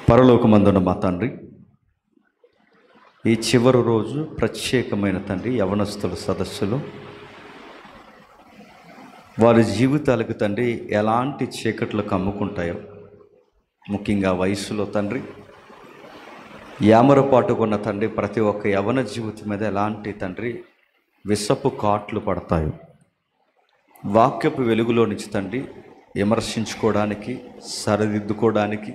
పరలోకమందున్న మా తండ్రి, ఈ చివరి రోజు ప్రత్యేకమైన తండ్రి యవనస్తుల సదస్సులో వారి జీవితాలకు తండ్రి ఎలాంటి చీకట్లు కమ్ముకుంటాయో, ముఖ్యంగా వయసులో తండ్రి యామరపాటుకున్న తండ్రి ప్రతి ఒక్క యవన జీవితం మీద ఎలాంటి తండ్రి విషపు కాట్లు పడతాయో, వాక్యపు వెలుగులో నుంచి తండ్రి విమర్శించుకోవడానికి, సరిదిద్దుకోవడానికి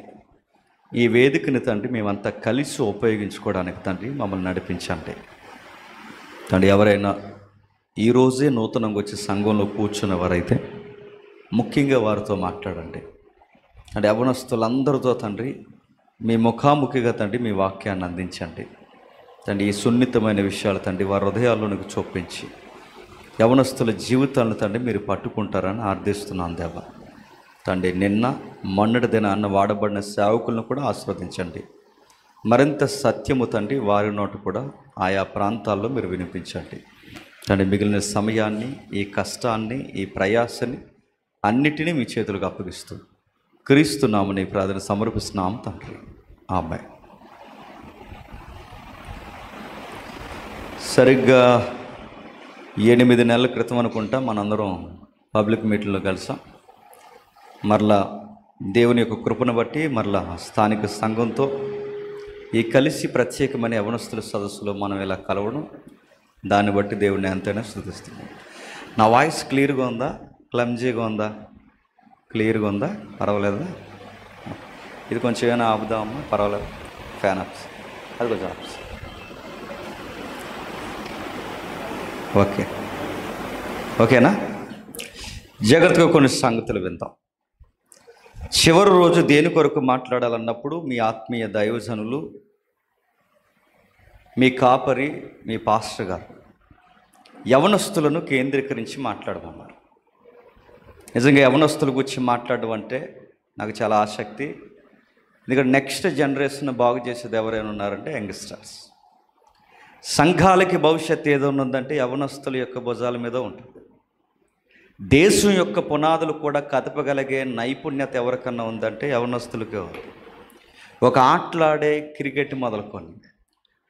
ఈ వేదికని తండ్రి మేమంతా కలిసి ఉపయోగించుకోవడానికి తండ్రి మమ్మల్ని నడిపించండి తండ్రి. ఎవరైనా ఈరోజే నూతనంగా వచ్చి సంఘంలో కూర్చున్నవారైతే ముఖ్యంగా వారితో మాట్లాడండి. అంటే యవనస్తులందరితో తండ్రి మీ ముఖాముఖిగా తండ్రి మీ వాక్యాన్ని అందించండి తండ్రి. ఈ సున్నితమైన విషయాలు తండ్రి వారి హృదయాల్లోనికి చొప్పించి యవనస్తుల జీవితాలను తండ్రి మీరు పట్టుకుంటారని ఆర్థిస్తున్నాను దేవా తండ్రి. నిన్న మొన్నటి దినాన్న వాడబడిన సేవకులను కూడా ఆస్వాదించండి. మరింత సత్యము తండ్రి వారి నోటు కూడా ఆయా ప్రాంతాల్లో మీరు వినిపించండి తండ్రి. మిగిలిన సమయాన్ని, ఈ కష్టాన్ని, ఈ ప్రయాసని అన్నిటినీ మీ చేతులకు అప్పగిస్తూ క్రీస్తున్నాము నీ ప్రార్థన సమర్పిస్తున్నాము తండ్రి. ఆమేన్. సరిగ్గా 8 నెలల క్రితం అనుకుంటా మనందరం పబ్లిక్ మీటింగ్లో కలిసాం. మరలా దేవుని యొక్క కృపను బట్టి మరలా స్థానిక సంఘంతో ఈ కలిసి ప్రత్యేకమైన యవనస్తుల సదస్సులో మనం ఇలా కలవడం, దాన్ని బట్టి దేవుడిని ఎంతైనా స్తుతిస్తున్నాం. నా వాయిస్ క్లియర్గా ఉందా, క్లమ్జీగా ఉందా? క్లియర్గా ఉందా? పర్వాలేదా? ఇది కొంచెం ఏమైనా ఆపుదామా? పర్వాలేదు. ఫ్యాన్ ఆప్స్, అది కొంచెం ఆప్స్. ఓకే, ఓకేనా? జాగ్రత్తగా కొన్ని సంగతులు విందాం. చివరి రోజు దేని కొరకు మాట్లాడాలన్నప్పుడు మీ ఆత్మీయ దైవజనులు, మీ కాపరి, మీ పాస్టర్ గారు యవనస్తులను కేంద్రీకరించి మాట్లాడమన్నారు. నిజంగా యవనస్తుల గురించి మాట్లాడడం అంటే నాకు చాలా ఆసక్తి. ఎందుకంటే నెక్స్ట్ జనరేషన్ బాగు చేసేది ఎవరైనా ఉన్నారంటే యంగ్స్టర్స్. సంఘాలకి భవిష్యత్తు ఏదో ఉందంటే యవనస్తుల యొక్క భుజాల మీద ఉంటుంది. దేశం యొక్క పునాదులు కూడా కదపగలిగే నైపుణ్యత ఎవరికన్నా ఉందంటే యవనస్తులకే ఉంది. ఒక ఆటలాడే క్రికెట్ మొదలుకొని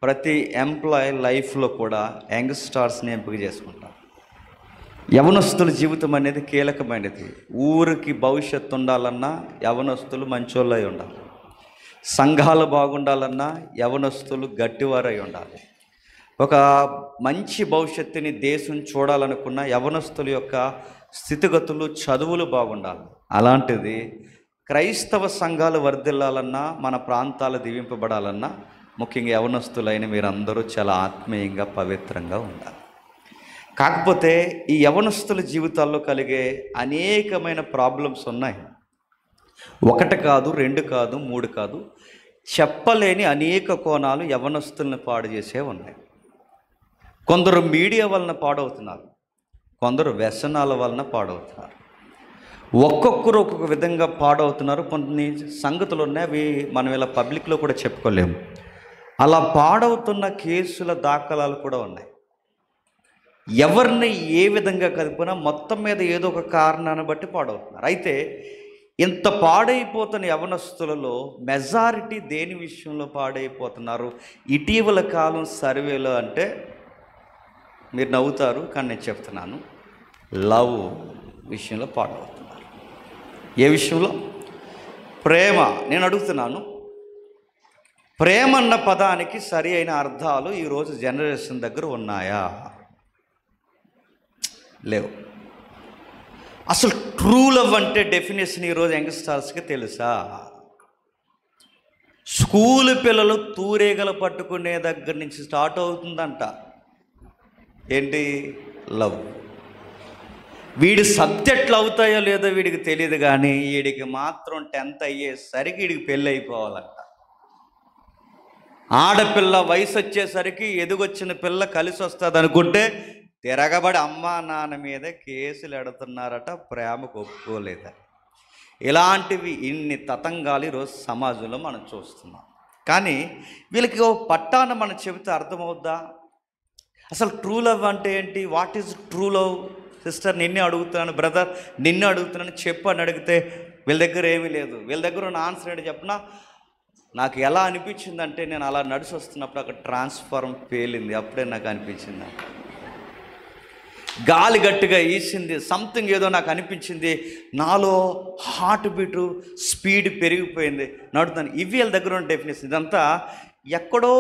ప్రతి ఎంప్లాయీ లైఫ్లో కూడా యంగ్స్టార్స్ని ఎంపిక చేసుకుంటారు. యవనస్తుల జీవితం అనేది కీలకమైనది. ఊరికి భవిష్యత్తు ఉండాలన్నా యవనస్తులు మంచోళ్ళై ఉండాలి. సంఘాలు బాగుండాలన్నా యవనస్తులు గట్టివారై ఉండాలి. ఒక మంచి భవిష్యత్తుని దేశం చూడాలనుకున్న యవనస్తుల యొక్క స్థితిగతులు, చదువులు బాగుండాలి. అలాంటిది క్రైస్తవ సంఘాలు వర్ధిల్లాలన్నా, మన ప్రాంతాలు దీవింపబడాలన్నా ముఖ్యంగా యవనస్తులైన మీరందరూ చాలా ఆత్మీయంగా, పవిత్రంగా ఉండాలి. కాకపోతే ఈ యవనస్తుల జీవితాల్లో కలిగే అనేకమైన ప్రాబ్లమ్స్ ఉన్నాయి. 1 కాదు, 2 కాదు, 3 కాదు, చెప్పలేని అనేక కోణాలు యవనస్తుల్ని పాడు చేసే ఉన్నాయి. కొందరు మీడియా వలన పాడవుతున్నారు, కొందరు వ్యసనాల వలన పాడవుతున్నారు. ఒక్కొక్కరు ఒక్కొక్క విధంగా పాడవుతున్నారు. కొన్ని సంగతులు ఉన్నాయి, అవి మనం ఇలా పబ్లిక్లో కూడా చెప్పుకోలేము. అలా పాడవుతున్న కేసుల దాఖలాలు కూడా ఉన్నాయి. ఎవరిని ఏ విధంగా కదిపినా మొత్తం మీద ఏదో ఒక కారణాన్ని బట్టి పాడవుతున్నారు. అయితే ఇంత పాడైపోతున్న యవనస్తులలో మెజారిటీ దేని విషయంలో పాడైపోతున్నారు? ఇటీవల కాలం సర్వేలో అంటే మీరు నవ్వుతారు, కానీ నేను చెప్తున్నాను, లవ్ విషయంలో పాడవుతున్నారు. ఏ విషయంలో? ప్రేమ. నేను అడుగుతున్నాను, ప్రేమ అన్న పదానికి సరి అయిన అర్థాలు ఈరోజు జనరేషన్ దగ్గర ఉన్నాయా? లేవు. అసలు ట్రూ లవ్ అంటే డెఫినేషన్ ఈరోజు యంగ్స్టర్స్కి తెలుసా? స్కూల్ పిల్లలు తూరేగలు పట్టుకునే దగ్గర నుంచి స్టార్ట్ అవుతుందంట. ఏంటి? లవ్. వీడి సబ్జెక్టులు అవుతాయో లేదో వీడికి తెలియదు, కానీ వీడికి మాత్రం 10th అయ్యేసరికి వీడికి పెళ్ళి అయిపోవాలంట. ఆడపిల్ల వయసు వచ్చేసరికి ఎదుగొచ్చిన పిల్ల కలిసి వస్తుంది అనుకుంటే తిరగబడి అమ్మా నాన్న మీద కేసులు ఎడుతున్నారట, ప్రేమకు ఒప్పుకోలేదని. ఇలాంటివి ఇన్ని తతంగాలు ఈరోజు సమాజంలో మనం చూస్తున్నాం. కానీ వీళ్ళకి ఓ పట్టాన మనం చెబితే అర్థమవుద్దా? అసలు ట్రూ లవ్ అంటే ఏంటి? What is true love? Sister నిన్నే అడుగుతున్నాను, బ్రదర్ నిన్నే అడుగుతున్నాను, చెప్పు అని అడిగితే వీళ్ళ దగ్గర ఏమీ లేదు. వీళ్ళ దగ్గర ఉన్న ఆన్సర్ ఏంటి చెప్పిన? నాకు ఎలా అనిపించిందంటే, నేను అలా నడిచి వస్తున్నప్పుడు అక్కడ ట్రాన్స్ఫార్మర్ పేలింది. అప్పుడే నాకు అనిపించింది, గాలి గట్టిగా ఈసింది, సంథింగ్ ఏదో నాకు అనిపించింది. నాలో హార్ట్ బీటు స్పీడ్ పెరిగిపోయింది, నడుతాను. ఇవి వీళ్ళ దగ్గర ఉన్న డెఫినేషన్. ఇదంతా ఎక్కడో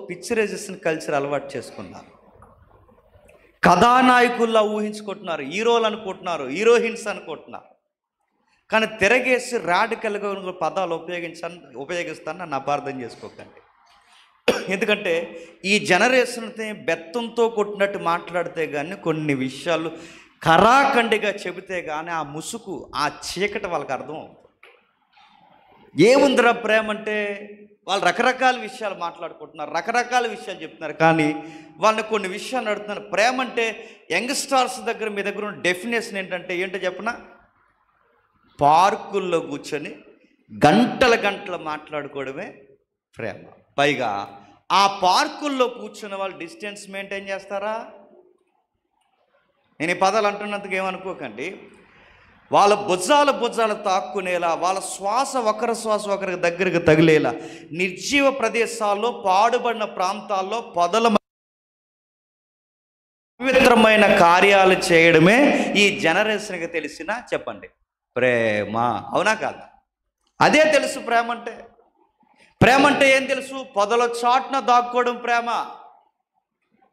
పిక్చరైజేషన్ కల్చర్ అలవాటు చేసుకున్నారు. కథానాయకుల్లా ఊహించుకుంటున్నారు, హీరోలు అనుకుంటున్నారు, హీరోయిన్స్ అనుకుంటున్నారు. కానీ తిరగేసి రాడికల్గా పదాలు ఉపయోగిస్తాను, నన్ను అపార్థం చేసుకోకండి. ఎందుకంటే ఈ జనరేషన్తో బెత్తంతో కొట్టినట్టు మాట్లాడితే కానీ, కొన్ని విషయాలు కరాఖండిగా చెబితే కానీ ఆ ముసుగు, ఆ చీకటి వాళ్ళకి అర్థం అవుతుంది. ఏముందిరా ప్రేమ అంటే, వాళ్ళు రకరకాల విషయాలు మాట్లాడుకుంటున్నారు, రకరకాల విషయాలు చెప్తున్నారు. కానీ వాళ్ళని కొన్ని విషయాలు అడుగుతున్నారు. ప్రేమ అంటే యంగ్స్టార్స్ దగ్గర, మీ దగ్గర ఉన్న డెఫినేషన్ ఏంటో చెప్పనా? పార్కుల్లో కూర్చొని గంటలు మాట్లాడుకోవడమే ప్రేమ. పైగా ఆ పార్కుల్లో కూర్చున్న వాళ్ళు డిస్టెన్స్ మెయింటైన్ చేస్తారా? నేను ఈ పదాలు అంటున్నందుకు ఏమనుకోకండి. వాళ్ళ భుజాలు తాక్కునేలా, వాళ్ళ శ్వాస ఒకరికి దగ్గరికి తగిలేలా, నిర్జీవ ప్రదేశాల్లో, పాడుబడిన ప్రాంతాల్లో పవిత్రమైన కార్యాలు చేయడమే ఈ జనరేషన్కి తెలిసిన, చెప్పండి, ప్రేమ. అవునా కాదా? అదే తెలుసు ప్రేమ అంటే. ప్రేమ అంటే ఏం తెలుసు? పొదల చాటున దాక్కోవడం ప్రేమ,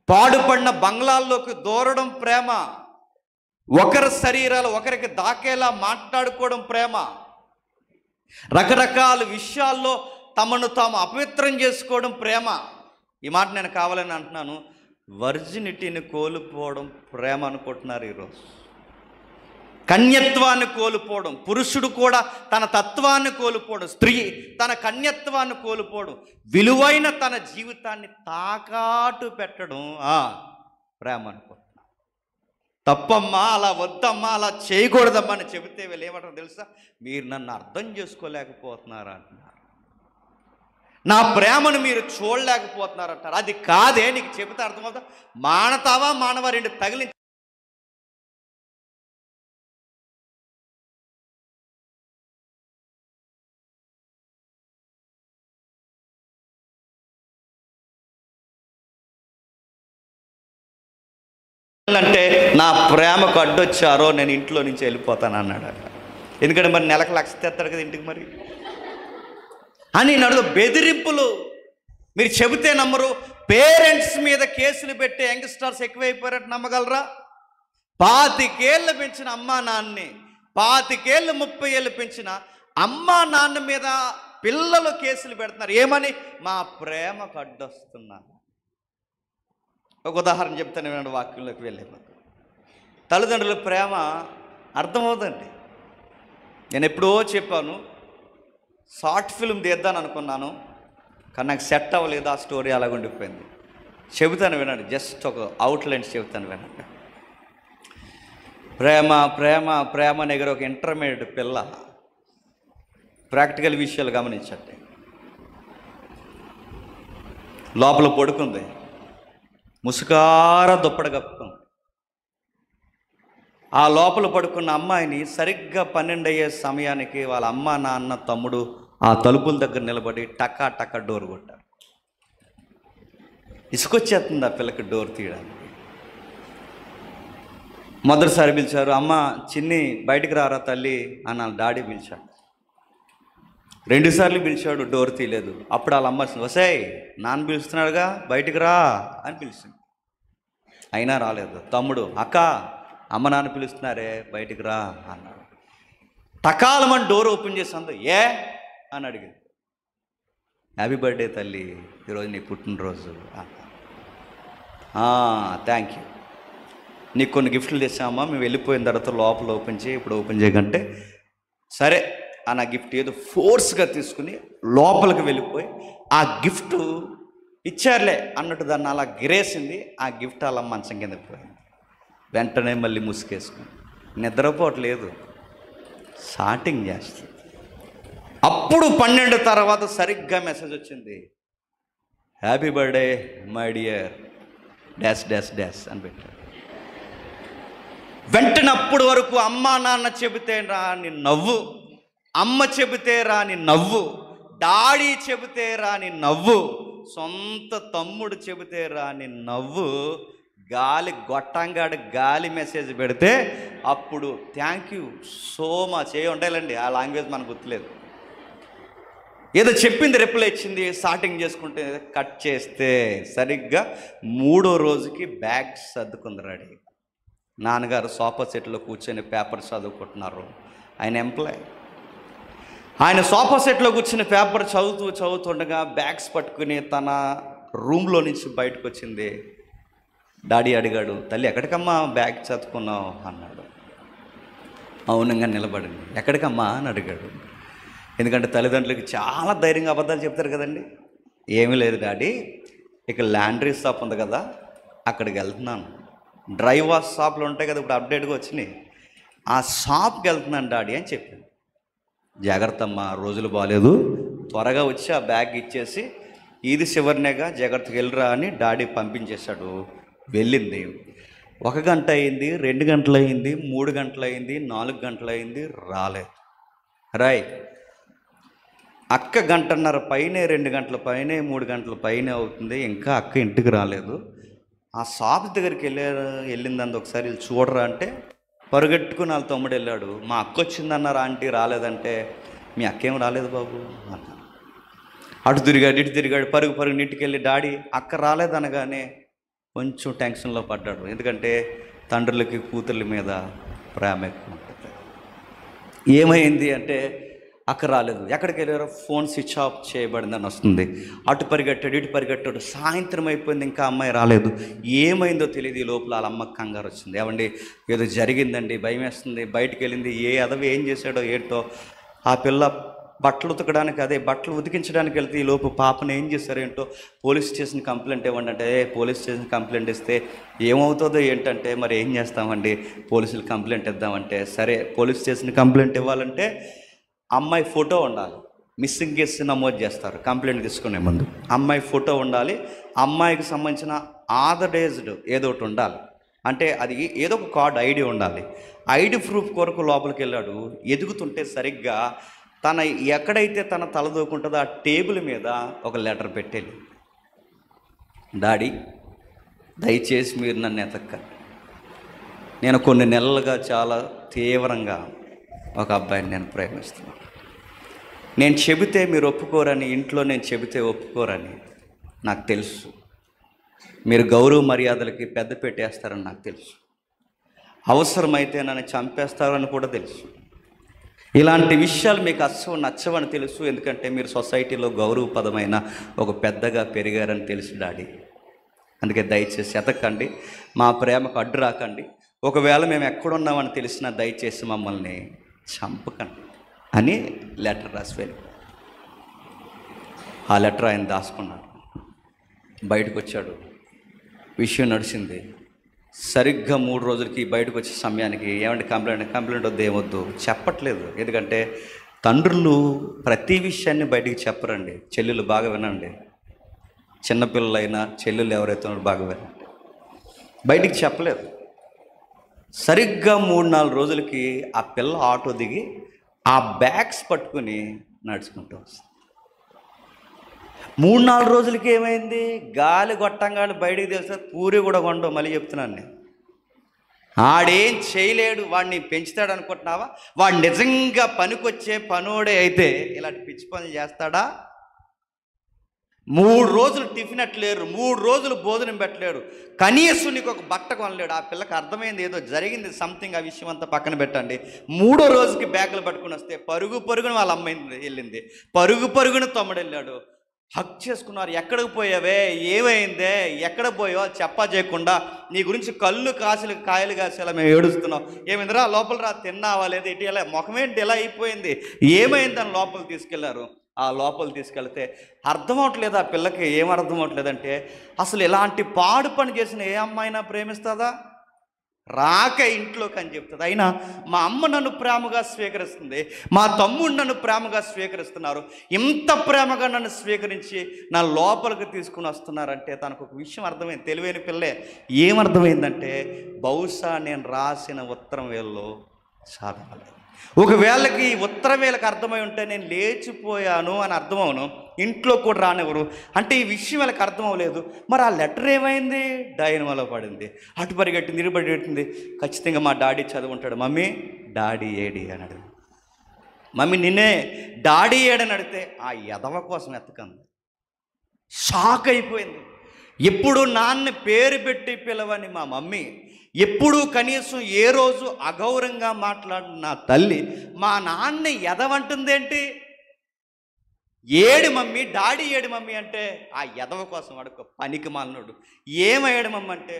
పాడుపడిన బంగ్లాల్లోకి దూరడం ప్రేమ, ఒకరి శరీరాలు ఒకరికి దాకేలా మాట్లాడుకోవడం ప్రేమ, రకరకాల విషయాల్లో తమను తాము అపవిత్రం చేసుకోవడం ప్రేమ. ఈ మాట నేను కావాలని అంటున్నాను. వర్జినిటీని కోల్పోవడం ప్రేమ అనుకుంటున్నారు ఈరోజు. కన్యత్వాన్ని కోల్పోవడం, పురుషుడు కూడా తన తత్వాన్ని కోల్పోవడం, స్త్రీ తన కన్యత్వాన్ని కోల్పోవడం, విలువైన తన జీవితాన్ని తాకాటు పెట్టడం ప్రేమ అనుకుంటున్నా. తప్పమ్మా, అలా వద్దమ్మా, అలా చేయకూడదమ్మా అని చెబితే వీళ్ళు ఏమంటారు తెలుసా? మీరు నన్ను అర్థం చేసుకోలేకపోతున్నారా అంటున్నారు, నా ప్రేమను మీరు చూడలేకపోతున్నారు అంటారు. అది కాదే, నీకు చెబితే అర్థమవుతా. మానతావా మానవా, రెండు తగిలి అంటే నా ప్రేమకు అడ్డొచ్చారో నేను ఇంట్లో నుంచి వెళ్ళిపోతాను అన్నాడు. ఎందుకంటే మరి నెలకు 1,00,000 తెస్తాడు కదా ఇంటికి మరి అని నడుదు. బెదిరింపులు, మీరు చెబితే నమ్మరు. పేరెంట్స్ మీద కేసులు పెట్టే యంగ్స్టర్స్ ఎక్కువైపోయారంటే నమ్మగలరా? 25 ఏళ్ళు పెంచిన అమ్మా నాన్నని, 25 ఏళ్ళు 30 ఏళ్ళు పెంచిన అమ్మా నాన్న మీద పిల్లలు కేసులు పెడుతున్నారు. ఏమని? మా ప్రేమకు అడ్డొస్తున్నారు. ఒక ఉదాహరణ చెప్తాను వినండి, వాక్యంలోకి వెళ్ళే ముందు. తల్లిదండ్రుల ప్రేమ అర్థమవుతుందండి. నేను ఎప్పుడో చెప్పాను, షార్ట్ ఫిల్మ్ తీద్దాను అనుకున్నాను, కానీ నాకు సెట్ అవ్వలేదు. ఆ స్టోరీ అలాగ ఉండిపోయింది. చెబుతాను వినండి, జస్ట్ ఒక అవుట్లైన్స్ చెబుతాను వినండి. ప్రేమ దగ్గర ఒక ఇంటర్మీడియట్ పిల్ల, ప్రాక్టికల్ విషయాలు గమనించండి. లోపల పడుకుంది, ముసుకార దుప్పటి కప్పుకుంది. ఆ లోపల పడుకున్న అమ్మాయిని సరిగ్గా 12 అయ్యే సమయానికి వాళ్ళ అమ్మ, నాన్న, తమ్ముడు ఆ తలుపుల దగ్గర నిలబడి టకా డోర్ కొట్టారు. ఇసుకొచ్చేస్తుంది ఆ పిల్లకి డోర్ తీయడానికి. మొదటిసారి పిలిచారు, అమ్మ చిన్ని బయటికి రారా తల్లి అని డాడీ పిలిచాడు. 2 సార్లు పిలిచాడు, డోర్ తీయలేదు. అప్పుడు వాళ్ళ అమ్మ వసాయ్, నాన్న పిలుస్తున్నాడుగా బయటికి రా అని పిలిచింది. అయినా రాలేదు. తమ్ముడు, అక్క అమ్మ నాన్న పిలుస్తున్నారే బయటికి రా అన్నాడు. టకాలమని డోర్ ఓపెన్ చేసింది. ఏ అని అడిగింది. హ్యాపీ బర్త్డే తల్లి, ఈరోజు నీ పుట్టినరోజు అన్న. థ్యాంక్ యూ, నీకు కొన్ని గిఫ్ట్లు తెచ్చామా, మేము వెళ్ళిపోయిన తర్వాత లోపల ఓపెన్ చేయి, ఇప్పుడు ఓపెన్ చేయకంటే సరే ఆ నా గిఫ్ట్ ఏదో ఫోర్స్గా తీసుకుని లోపలికి వెళ్ళిపోయి ఆ గిఫ్ట్ ఇచ్చారులే అన్నట్టు దాన్ని అలా గిరేసింది. ఆ గిఫ్ట్ అలా మంచం కిందకి పోయింది. వెంటనే మళ్ళీ ముసుకేసుకుని నిద్రపోవట్లేదు, షాటింగ్ చేస్తుంది. అప్పుడు 12 తర్వాత సరిగ్గా మెసేజ్ వచ్చింది, happy birthday my dear dash అని పెట్టాడు. వెంటనే అప్పుడు వరకు అమ్మ నాన్న చెబితే రాని నవ్వు, అమ్మ చెబితే రాని నవ్వు, డాడీ చెబితే రాని నవ్వు, సొంత తమ్ముడు చెబితే రాని నవ్వు, గాలి గొట్టంగాడు గాలి మెసేజ్ పెడితే అప్పుడు థ్యాంక్ యూ సో మచ్ ఉండాలండి. ఆ లాంగ్వేజ్ మనకు గుర్తులేదు. ఏదో చెప్పింది రిప్లై ఇచ్చింది, స్టార్టింగ్ చేసుకుంటే కట్ చేస్తే సరిగ్గా 3వ రోజుకి బ్యాగ్ సర్దుకుంది రెడీ. నాన్నగారు సోఫా సెట్లో కూర్చొని పేపర్ చదువుకుంటున్నారు. ఆయన ఎంప్లాయ్. ఆయన సోఫా సెట్లో కూర్చొని పేపర్ చదువుతుండగా బ్యాగ్స్ పట్టుకుని తన రూమ్లో నుంచి బయటకు వచ్చింది. డాడీ అడిగాడు, తల్లి ఎక్కడికమ్మా బ్యాగ్ చదువుకున్నావు అన్నాడు. మౌనంగా నిలబడింది. ఎక్కడికమ్మా అని అడిగాడు. ఎందుకంటే తల్లిదండ్రులకి చాలా ధైర్యంగా అబద్ధాలు చెప్తారు కదండి. ఏమీ లేదు డాడీ, ఇక లాండ్రీ షాప్ ఉంది కదా, అక్కడికి వెళ్తున్నాను. డ్రై వాష్ షాప్లు ఉంటాయి కదా, ఇప్పుడు అప్డేట్గా వచ్చినాయి, ఆ షాప్కి వెళ్తున్నాను డాడీ అని చెప్పాను. జాగ్రత్త అమ్మా, రోజులు బాగాలేదు, త్వరగా వచ్చి ఆ బ్యాగ్ ఇచ్చేసి ఇది చివరినేగా, జాగ్రత్తగా వెళ్ళరా అని డాడీ పంపించేశాడు. వెళ్ళింది. 1 గంట అయింది, 2 గంటలు అయింది, 3 గంటలు అయింది, 4 గంటలు అయింది, రాలేదు. అక్క 1.5 గంటల పైనే, 2 గంటల పైనే, 3 గంటల పైనే అవుతుంది, ఇంకా అక్క ఇంటికి రాలేదు. ఆ షాప్ దగ్గరికి వెళ్ళిందంది, ఒకసారి వెళ్ళి చూడరా అంటే పరుగెట్టుకుని వాళ్ళ తమ్ముడు వెళ్ళాడు. మా అక్క వచ్చిందన్నారు ఆంటీ, రాలేదంటే మీ అక్క ఏం రాలేదు బాబు అన్న. అటు తిరిగాడు ఇటు తిరిగాడు, పరుగు ఇంటికి వెళ్ళి డాడీ అక్క రాలేదనగానే కొంచెం టెన్షన్లో పడ్డాడు. ఎందుకంటే తండ్రులకి కూతుర్ల మీద ప్రేమ ఎక్కువ ఉంటుంది. ఏమైంది అంటే అక్క రాలేదు. ఎక్కడికి వెళ్ళారో ఫోన్ స్విచ్ ఆఫ్ చేయబడిందని వస్తుంది. అటు పరిగెట్టాడు ఇటు పరిగెట్టాడు, సాయంత్రం అయిపోయింది, ఇంకా అమ్మాయి రాలేదు. ఏమైందో తెలియదు. ఈ లోపల వాళ్ళ అమ్మకి కంగారు వచ్చింది. ఏమండి ఏదో జరిగిందండి, భయం వేస్తుంది. బయటికి వెళ్ళింది. ఏ అదవి ఏం చేశాడో ఏంటో. ఆ పిల్ల బట్టలు ఉతకడానికి, అదే బట్టలు ఉతికించడానికి వెళ్తే ఈ లోపు పాపను ఏం చేశారేంటో, పోలీస్ స్టేషన్ కంప్లైంట్ ఇవ్వండి అంటే, పోలీస్ స్టేషన్ కంప్లైంట్ ఇస్తే ఏమవుతుందో ఏంటంటే, మరి ఏం చేస్తామండి, పోలీసులు కంప్లైంట్ ఇద్దామంటే, సరే పోలీస్ స్టేషన్ కంప్లైంట్ ఇవ్వాలంటే అమ్మాయి ఫోటో ఉండాలి. మిస్సింగ్ కేసు నమోదు చేస్తారు కంప్లైంట్ తీసుకునే ముందు. అమ్మాయి ఫోటో ఉండాలి, అమ్మాయికి సంబంధించిన ఆథరైజ్డ్ ఏదో ఒకటి ఉండాలి. అంటే అది ఏదో ఒక కార్డు, ఐడి ఉండాలి. ఐడి ప్రూఫ్ కొరకు లోపలికి వెళ్ళాడు. ఎదుగుతుంటే సరిగ్గా తన ఎక్కడైతే తన తలదూకుంటుందో ఆ టేబుల్ మీద ఒక లెటర్ పెట్టేది. డాడీ దయచేసి మీరు నన్ను ఎతక్కండి, నేను కొన్ని నెలలుగా చాలా తీవ్రంగా ఒక అబ్బాయిని నేను ప్రేమిస్తున్నాను. నేను చెబితే మీరు ఒప్పుకోరని, ఇంట్లో నేను చెబితే ఒప్పుకోరని నాకు తెలుసు. మీరు గౌరవ మర్యాదలకి పెద్ద పెట్టేస్తారని నాకు తెలుసు. అవసరమైతే నన్ను చంపేస్తారని కూడా తెలుసు. ఇలాంటి విషయాలు మీకు అస్సలు నచ్చవని తెలుసు. ఎందుకంటే మీరు సొసైటీలో గౌరవపదమైన ఒక పెద్దగా పెరిగారని తెలుసు డాడీ. అందుకే దయచేసి ఎతకండి, మా ప్రేమకు అడ్డు రాకండి. ఒకవేళ మేము ఎక్కడున్నామని తెలిసినా దయచేసి మమ్మల్ని చంపకండి అని లెటర్ రాసి వెళ్ళి, ఆ లెటర్ ఆయన దాచుకున్నాడు. బయటకు వచ్చాడు. విషయం నడిచింది. సరిగ్గా 3 రోజులకి బయటకు వచ్చే సమయానికి ఏమంటే కంప్లైంట్ వద్దు, ఏమొద్దు చెప్పట్లేదు. ఎందుకంటే తండ్రులు ప్రతి విషయాన్ని బయటికి చెప్పరండి. చెల్లెలు బాగా వినండి, చిన్నపిల్లలైనా చెల్లెలు ఎవరైతే బాగా వినండి, బయటికి చెప్పలేదు. సరిగ్గా 3-4 రోజులకి ఆ పిల్ల ఆటో దిగి ఆ బ్యాగ్స్ పట్టుకుని నడుచుకుంటూ వస్తుంది. 3-4 రోజులకి ఏమైంది, గాలి గొట్టంగాడు బయటికి తెలిస్తే పూరి కూడా కొండవు. మళ్ళీ చెప్తున్నాను నేను, ఆడేం చేయలేడు. వాడిని పెంచుతాడు అనుకుంటున్నావా? వాడు నిజంగా పనికొచ్చే పనోడే అయితే ఇలాంటి పిచ్చి పనులు చేస్తాడా? 3 రోజులు టిఫిన్ అట్లేరు, 3 రోజులు భోజనం పెట్టలేడు, కనీసం నీకు ఒక బట్ట కొనలేడు. ఆ పిల్లకి అర్థమైంది ఏదో జరిగింది సంథింగ్. ఆ విషయం అంతా పక్కన పెట్టండి. 3వ రోజుకి బ్యాగులు పట్టుకుని వస్తే పరుగున వాళ్ళ అమ్మాయి వెళ్ళింది, పరుగున తమ్ముడు వెళ్ళాడు. హక్ చేసుకున్నారు. ఎక్కడికి పోయావే, ఏమైందే, ఎక్కడ పోయావో చెప్పా చేయకుండా నీ గురించి కాయలు కాసేలా మేము ఏడుస్తున్నాం. ఏమైందిరా, లోపల రా, తిన్నావా లేదా, ఇటు ఎలా ముఖమేంటి ఎలా అయిపోయింది, ఏమైందని లోపలికి తీసుకెళ్లారు. ఆ లోపల తీసుకెళ్తే అర్థం అవట్లేదు ఆ పిల్లకి. ఏం అర్థం అవట్లేదంటే, అసలు ఇలాంటి పాడు పని చేసిన ఏ అమ్మాయినా ప్రేమిస్తుందా? రాక ఇంట్లోకి అని చెప్తుంది. అయినా మా అమ్మ నన్ను ప్రేమగా స్వీకరిస్తుంది, మా తమ్ముడు నన్ను ప్రేమగా స్వీకరిస్తున్నారు, ఇంత ప్రేమగా నన్ను స్వీకరించి నా లోపలికి తీసుకుని వస్తున్నారంటే తనకు ఒక విషయం అర్థమైంది. తెలివైన పిల్లే. ఏమర్థమైందంటే, బహుశా నేను రాసిన ఉత్తరం వేళలో చదవాలి. ఒకవేళకి ఉత్తరం వీళ్ళకి అర్థమై ఉంటే నేను లేచిపోయాను అని అర్థమవును, ఇంట్లో కూడా రానివ్వరు. అంటే ఈ విషయం వీళ్ళకి అర్థం అవ్వలేదు. మరి ఆ లెటర్ ఏమైంది? డైనమాలో పడింది. అటు పరిగెట్టింది, ఇటు పరిగెట్టింది. ఖచ్చితంగా మా డాడీ చదువుంటాడు. మమ్మీ డాడీ ఏడి అని అడిగింది. మమ్మీ నిన్నే డాడీ ఏడని అడిగితే ఆ ఎదవ కోసం ఎత్తకంది. షాక్ అయిపోయింది. ఎప్పుడు నాన్న పేరు పెట్టి పిలవని మా మమ్మీ, ఎప్పుడూ కనీసం ఏ రోజు అగౌరవంగా మాట్లాడిన నా తల్లి మా నాన్న ఎదవంటుందేంటి? ఏడు మమ్మీ, డాడీ ఏడు మమ్మీ అంటే ఆ ఎదవ కోసం అడుకో పనికి మాలినోడు. ఏమయ్యాడు మమ్మీ అంటే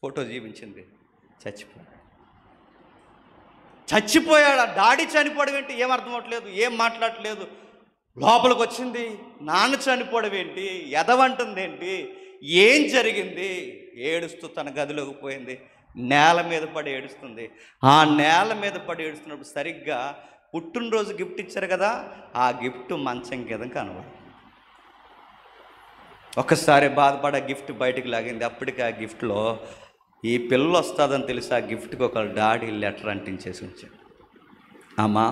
ఫోటో చూపించింది, చచ్చిపోయాడు. ఆ డాడీ చనిపోవడం ఏంటి? ఏం అర్థం అవ్వట్లేదు, ఏం మాట్లాడట్లేదు. లోపలికి వచ్చింది, నాన్న చనిపోవడం ఏంటి, ఎదవంటుంది ఏంటి, ఏం జరిగింది? ఏడుస్తూ తన గదిలోకి పోయింది. నేల మీద పడి ఏడుస్తుంది. ఆ నేల మీద పడి ఏడుస్తున్నప్పుడు సరిగ్గా పుట్టినరోజు గిఫ్ట్ ఇచ్చారు కదా, ఆ గిఫ్ట్ మంచం కింద కనబడి ఒక్కసారి బాధపడి ఆ గిఫ్ట్ బయటకు లాగింది. అప్పటికి ఆ గిఫ్ట్లో ఈ పిల్ల వస్తుందని తెలిసి ఆ గిఫ్ట్కి ఒక డాడీ లెటర్ అంటించేసి ఉంచాడు. అమ్మా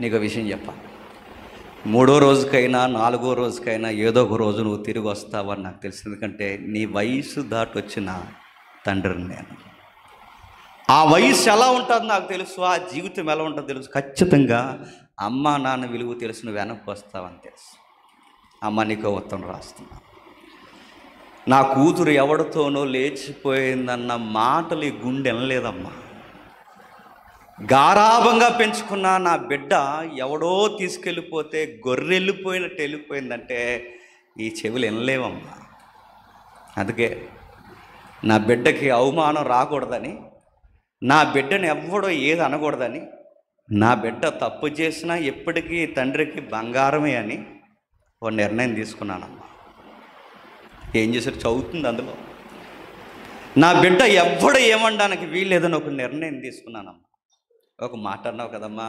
నీకు విషయం చెప్పాలి, 3వ రోజుకైనా 4వ రోజుకైనా ఏదో ఒక రోజు నువ్వు తిరిగి వస్తావని నాకు తెలుసు. ఎందుకంటే నీ వయసు దాటి వచ్చిన తండ్రిని నేను. ఆ వయసు ఎలా ఉంటుందో నాకు తెలుసు, ఆ జీవితం ఎలా ఉంటుందో తెలుసు. ఖచ్చితంగా అమ్మ నాన్న విలువ తెలుసు, నువ్వు వెనక్కి వస్తావని తెలుసు. అమ్మ నీకు ఉత్తరం రాస్తున్నా. నా కూతురు ఎవరితోనో లేచిపోయిందన్న మాటలు ఈ గుండె వినలేదమ్మా. గారాభంగా పెంచుకున్న నా బిడ్డ ఎవడో తీసుకెళ్ళిపోతే గొర్రెళ్ళిపోయినట్టు వెళ్ళిపోయిందంటే ఈ చెవులు వినలేవమ్మా. అందుకే నా బిడ్డకి అవమానం రాకూడదని, నా బిడ్డని ఎవడో ఏది అనకూడదని, నా బిడ్డ తప్పు చేసినా ఎప్పటికీ తండ్రికి బంగారమే అని ఒక నిర్ణయం తీసుకున్నానమ్మా. ఏం చేశారు? చదువుతుంది అందులో. నా బిడ్డ ఎవడో ఏమనడానికి వీల్లేదని ఒక నిర్ణయం తీసుకున్నానమ్మా. ఒక మాట అన్నావు కదమ్మా,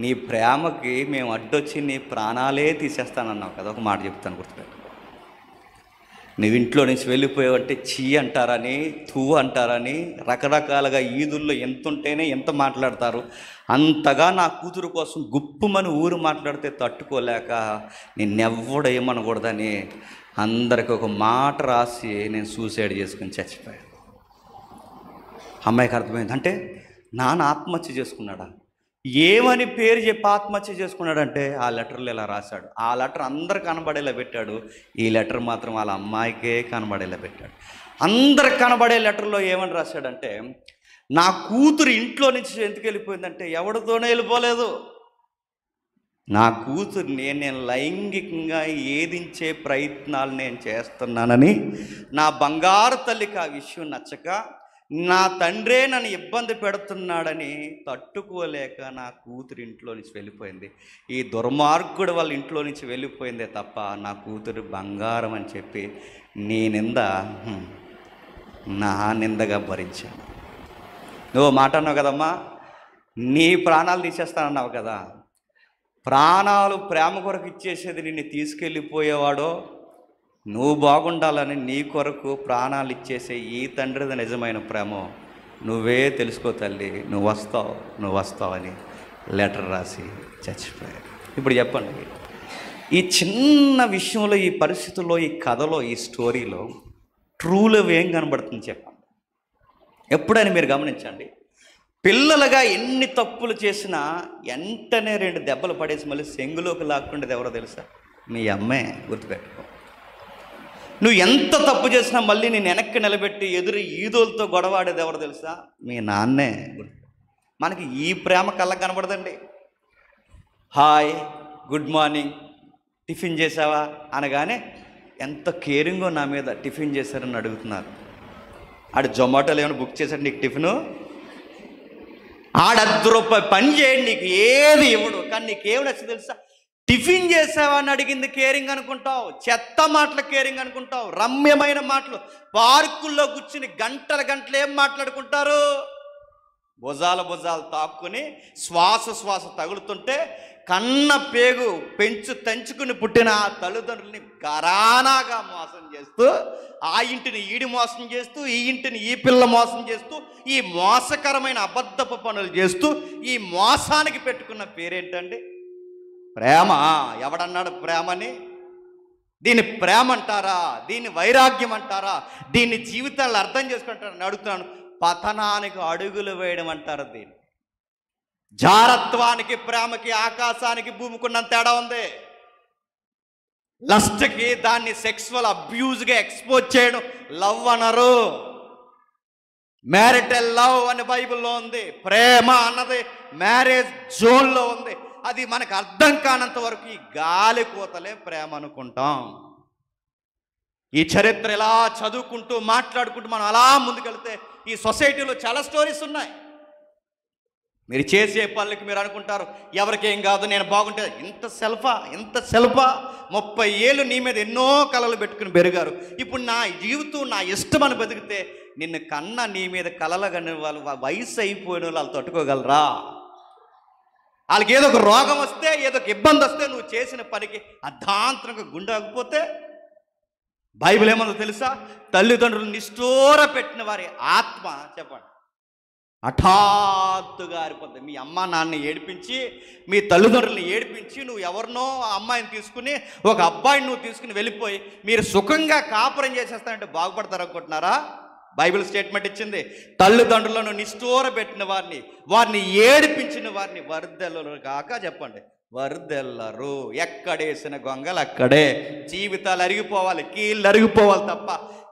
నీ ప్రేమకి మేము అడ్డొచ్చి నీ ప్రాణాలే తీసేస్తానన్నావు కదా. ఒక మాట చెప్తాను, గుర్తుపెట్టు. నువ్వు ఇంట్లో నుంచి వెళ్ళిపోయావంటే చీ అంటారని, తూ అంటారని, రకరకాలుగా ఈదుల్లో ఎంత ఉంటేనే ఎంత మాట్లాడతారు. అంతగా నా కూతురు కోసం గుప్పుమని ఊరు మాట్లాడితే తట్టుకోలేక నిన్నెవ్వడో ఏమనకూడదని అందరికి ఒక మాట రాసి నేను సూసైడ్ చేసుకుని చచ్చిపోయాను. అమ్మాయికి అర్థమైంది. అంటే నాన్న ఆత్మహత్య చేసుకున్నాడా? ఏమని పేరు చెప్పి ఆత్మహత్య చేసుకున్నాడంటే ఆ లెటర్లు ఇలా రాశాడు. ఆ లెటర్ అందరు కనబడేలా పెట్టాడు, ఈ లెటర్ మాత్రం వాళ్ళ అమ్మాయికే కనబడేలా పెట్టాడు. అందరికి కనబడే లెటర్లో ఏమని రాశాడంటే, నా కూతురు ఇంట్లో నుంచి ఎందుకు వెళ్ళిపోయిందంటే ఎవరితోనే వెళ్ళిపోలేదు, నా కూతుర్ని నేను లైంగికంగా ఏదించే ప్రయత్నాలు నేను చేస్తున్నానని నా బంగారు తల్లికి ఆ విషయం నచ్చక, నా తండ్రే నన్ను ఇబ్బంది పెడుతున్నాడని తట్టుకోలేక నా కూతురు ఇంట్లో నుంచి వెళ్ళిపోయింది. ఈ దుర్మార్గుడు వాళ్ళ ఇంట్లో నుంచి వెళ్ళిపోయిందే తప్ప నా కూతురు బంగారం అని చెప్పి నీ నింద నా నిందగా భరించాను. నువ్వు మాట అన్నావు కదమ్మా, నీ ప్రాణాలు తీసేస్తానన్నావు కదా. ప్రాణాలు ప్రేమ కొరకు ఇచ్చేసేది నిన్ను తీసుకెళ్ళిపోయేవాడో, నువ్వు బాగుండాలని నీ కొరకు ప్రాణాలు ఇచ్చేసే ఈ తండ్రిది నిజమైన ప్రేమ నువ్వే తెలుసుకో తల్లి, నువ్వు వస్తావని లెటర్ రాసి చచ్చిపోయాడు. ఇప్పుడు చెప్పండి, ఈ చిన్న విషయంలో, ఈ పరిస్థితుల్లో, ఈ కథలో, ఈ స్టోరీలో ట్రూ లవ్ ఏం కనబడుతుంది చెప్పండి. ఎప్పుడైనా మీరు గమనించండి, పిల్లలుగా ఎన్ని తప్పులు చేసినా వెంటనే 2 దెబ్బలు పడేసి మళ్ళీ సెంగులోకి లాక్కుండేది ఎవరో తెలుసా? మీ అమ్మే. గుర్తుపెట్టుకో. నువ్వు ఎంత తప్పు చేసినా మళ్ళీ నేను వెనక్కి నిలబెట్టి ఎదురు ఈదోలతో గొడవాడేది ఎవరు తెలుసా? మీ నాన్నే. మనకి ఈ ప్రేమ కళ్ళకు కనబడదండి. హాయ్, గుడ్ మార్నింగ్, టిఫిన్ చేసావా అనగానే ఎంత కేరింగో నా మీద. టిఫిన్ చేశారని అడుగుతున్నారు. ఆడు జొమాటోలో ఏమైనా బుక్ చేశాడు నీకు టిఫిను? ఆడు ₹10 పని చేయండి, నీకు ఏది ఇవ్వడు. కానీ నీకేమి నచ్చింది తెలుసా? టిఫిన్ చేసావా అని అడిగింది కేరింగ్ అనుకుంటావు, చెత్త మాటలు కేరింగ్ అనుకుంటావు, రమ్యమైన మాటలు. పార్కుల్లో కూర్చుని గంటలు ఏం మాట్లాడుకుంటారు? భుజాలు తాక్కుని శ్వాస తగులుతుంటే కన్న పేగు తంచుకుని పుట్టిన ఆ తల్లిదండ్రుల్ని ఘరానాగా మోసం చేస్తూ, ఆ ఇంటిని ఈడి మోసం చేస్తూ, ఈ ఇంటిని ఈ పిల్ల మోసం చేస్తూ, ఈ మోసకరమైన అబద్ధపు పనులు చేస్తూ ఈ మోసానికి పెట్టుకున్న పేరేంటండి? ప్రేమ. ఎవడన్నాడు ప్రేమని? దీన్ని ప్రేమ అంటారా? దీన్ని వైరాగ్యం అంటారా? దీన్ని జీవితాలు అర్థం చేసుకుంటారని అడుగుతున్నాను. పతనానికి అడుగులు వేయడం అంటారు దీన్ని. జారత్వానికి ప్రేమకి ఆకాశానికి భూమికున్నంత తేడా ఉంది. లస్ట్కి దాన్ని సెక్సువల్ అబ్యూజ్గా ఎక్స్పోజ్ చేయడం లవ్ అనరు. మ్యారిటల్ లవ్ అని బైబిల్లో ఉంది. ప్రేమ అన్నది మ్యారేజ్ జోన్లో ఉంది. అది మనకు అర్థం కానంత వరకు ఈ గాలి కూతలే ప్రేమ అనుకుంటాం. ఈ చరిత్ర ఇలా చదువుకుంటూ మాట్లాడుకుంటూ మనం అలా ముందుకెళ్తే ఈ సొసైటీలో చాలా స్టోరీస్ ఉన్నాయి. మీరు చేసే పనులకి మీరు అనుకుంటారు ఎవరికేం కాదు, నేను బాగుంటే. ఇంత సెల్ఫా 30 ఏళ్ళు నీ మీద ఎన్నో కళలు పెట్టుకుని పెరిగారు. ఇప్పుడు నా జీవితం నా ఇష్టం అని బతికితే నిన్ను కన్నా నీ మీద కళలు కని వాళ్ళు వయసు అయిపోయిన వాళ్ళు తట్టుకోగలరా? వాళ్ళకి ఏదో ఒక రోగం వస్తే, ఏదో ఒక ఇబ్బంది వస్తే నువ్వు చేసిన పనికి అర్ధాంతరంగా గుండె ఆగిపోతే బైబిల్ ఏమన్నా తెలుసా? తల్లిదండ్రులు నిష్ఠూర పెట్టిన వారి ఆత్మ చెప్పండి హఠాత్తుగా ఆరిపోతుంది. మీ అమ్మ నాన్నని ఏడిపించి, మీ తల్లిదండ్రులను ఏడిపించి, నువ్వు ఎవరినో ఆ అమ్మాయిని తీసుకుని ఒక అబ్బాయిని నువ్వు తీసుకుని వెళ్ళిపోయి మీరు సుఖంగా కాపురం చేసేస్తానంటే బాగుపడతారు అనుకుంటున్నారా? బైబిల్ స్టేట్మెంట్ ఇచ్చింది, తల్లిదండ్రులను నిష్ఠూర పెట్టిన వారిని ఏడిపించిన వారిని వరదెల్లరు కాక చెప్పండి వరదెల్లరు. ఎక్కడేసిన గొంగలు అక్కడే. జీవితాలు అరిగిపోవాలి, కీళ్ళు అరిగిపోవాలి తప్ప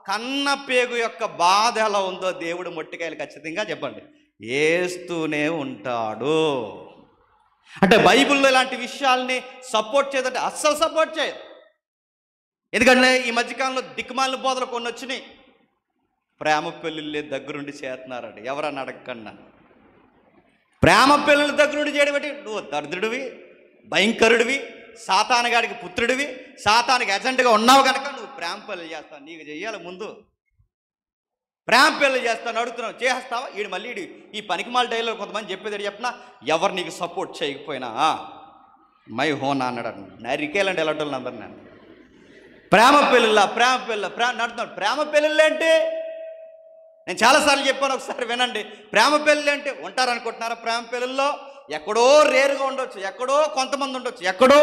కన్న పేగు యొక్క బాధ ఎలా ఉందో దేవుడు మొట్టికాయలు ఖచ్చితంగా చెప్పండి వేస్తూనే ఉంటాడు. అంటే బైబిల్లో ఇలాంటి విషయాల్ని సపోర్ట్ చేయదంటే అస్సలు సపోర్ట్ చేయదు. ఎందుకంటే ఈ మధ్యకాలంలో దిక్కుమాలిన బోధలు కొన్ని వచ్చినాయి. ప్రేమ పెళ్ళిళ్ళే దగ్గరుండి చేస్తున్నారండి. ఎవరన్నా అడగకన్నా ప్రేమ పెళ్ళిళ్ళ దగ్గరుండి చేయడం ఏంటి? నువ్వు దరిద్రుడివి, భయంకరుడివి, సాతానుగాడికి పుత్రుడివి, సాతానికి ఏజెంట్గా ఉన్నావు కనుక నువ్వు ప్రేమ పెళ్ళి చేస్తావు. నీకు చెయ్యాలి ముందు ప్రేమ పెళ్ళి చేస్తాను అడుగుతున్నావు, చేస్తావా? ఈడు మళ్ళీ ఈ పనికిమాల డైలో కొంతమంది చెప్పేది చెప్పినా ఎవరు నీకు సపోర్ట్ చేయకపోయినా మై హోనా అన్నాడు. నరికేలండి ఎలాంటి అందరు నేను ప్రేమ పెళ్ళిళ్ళ నడుతున్నాడు. ప్రేమ పెళ్ళిళ్ళు అంటే నేను చాలాసార్లు చెప్పాను, ఒకసారి వినండి. ప్రేమ పెళ్ళి అంటే ఉంటారనుకుంటున్నారా? ప్రేమ పెళ్ళిల్లో ఎక్కడో రేరుగా ఉండొచ్చు, ఎక్కడో కొంతమంది ఉండొచ్చు, ఎక్కడో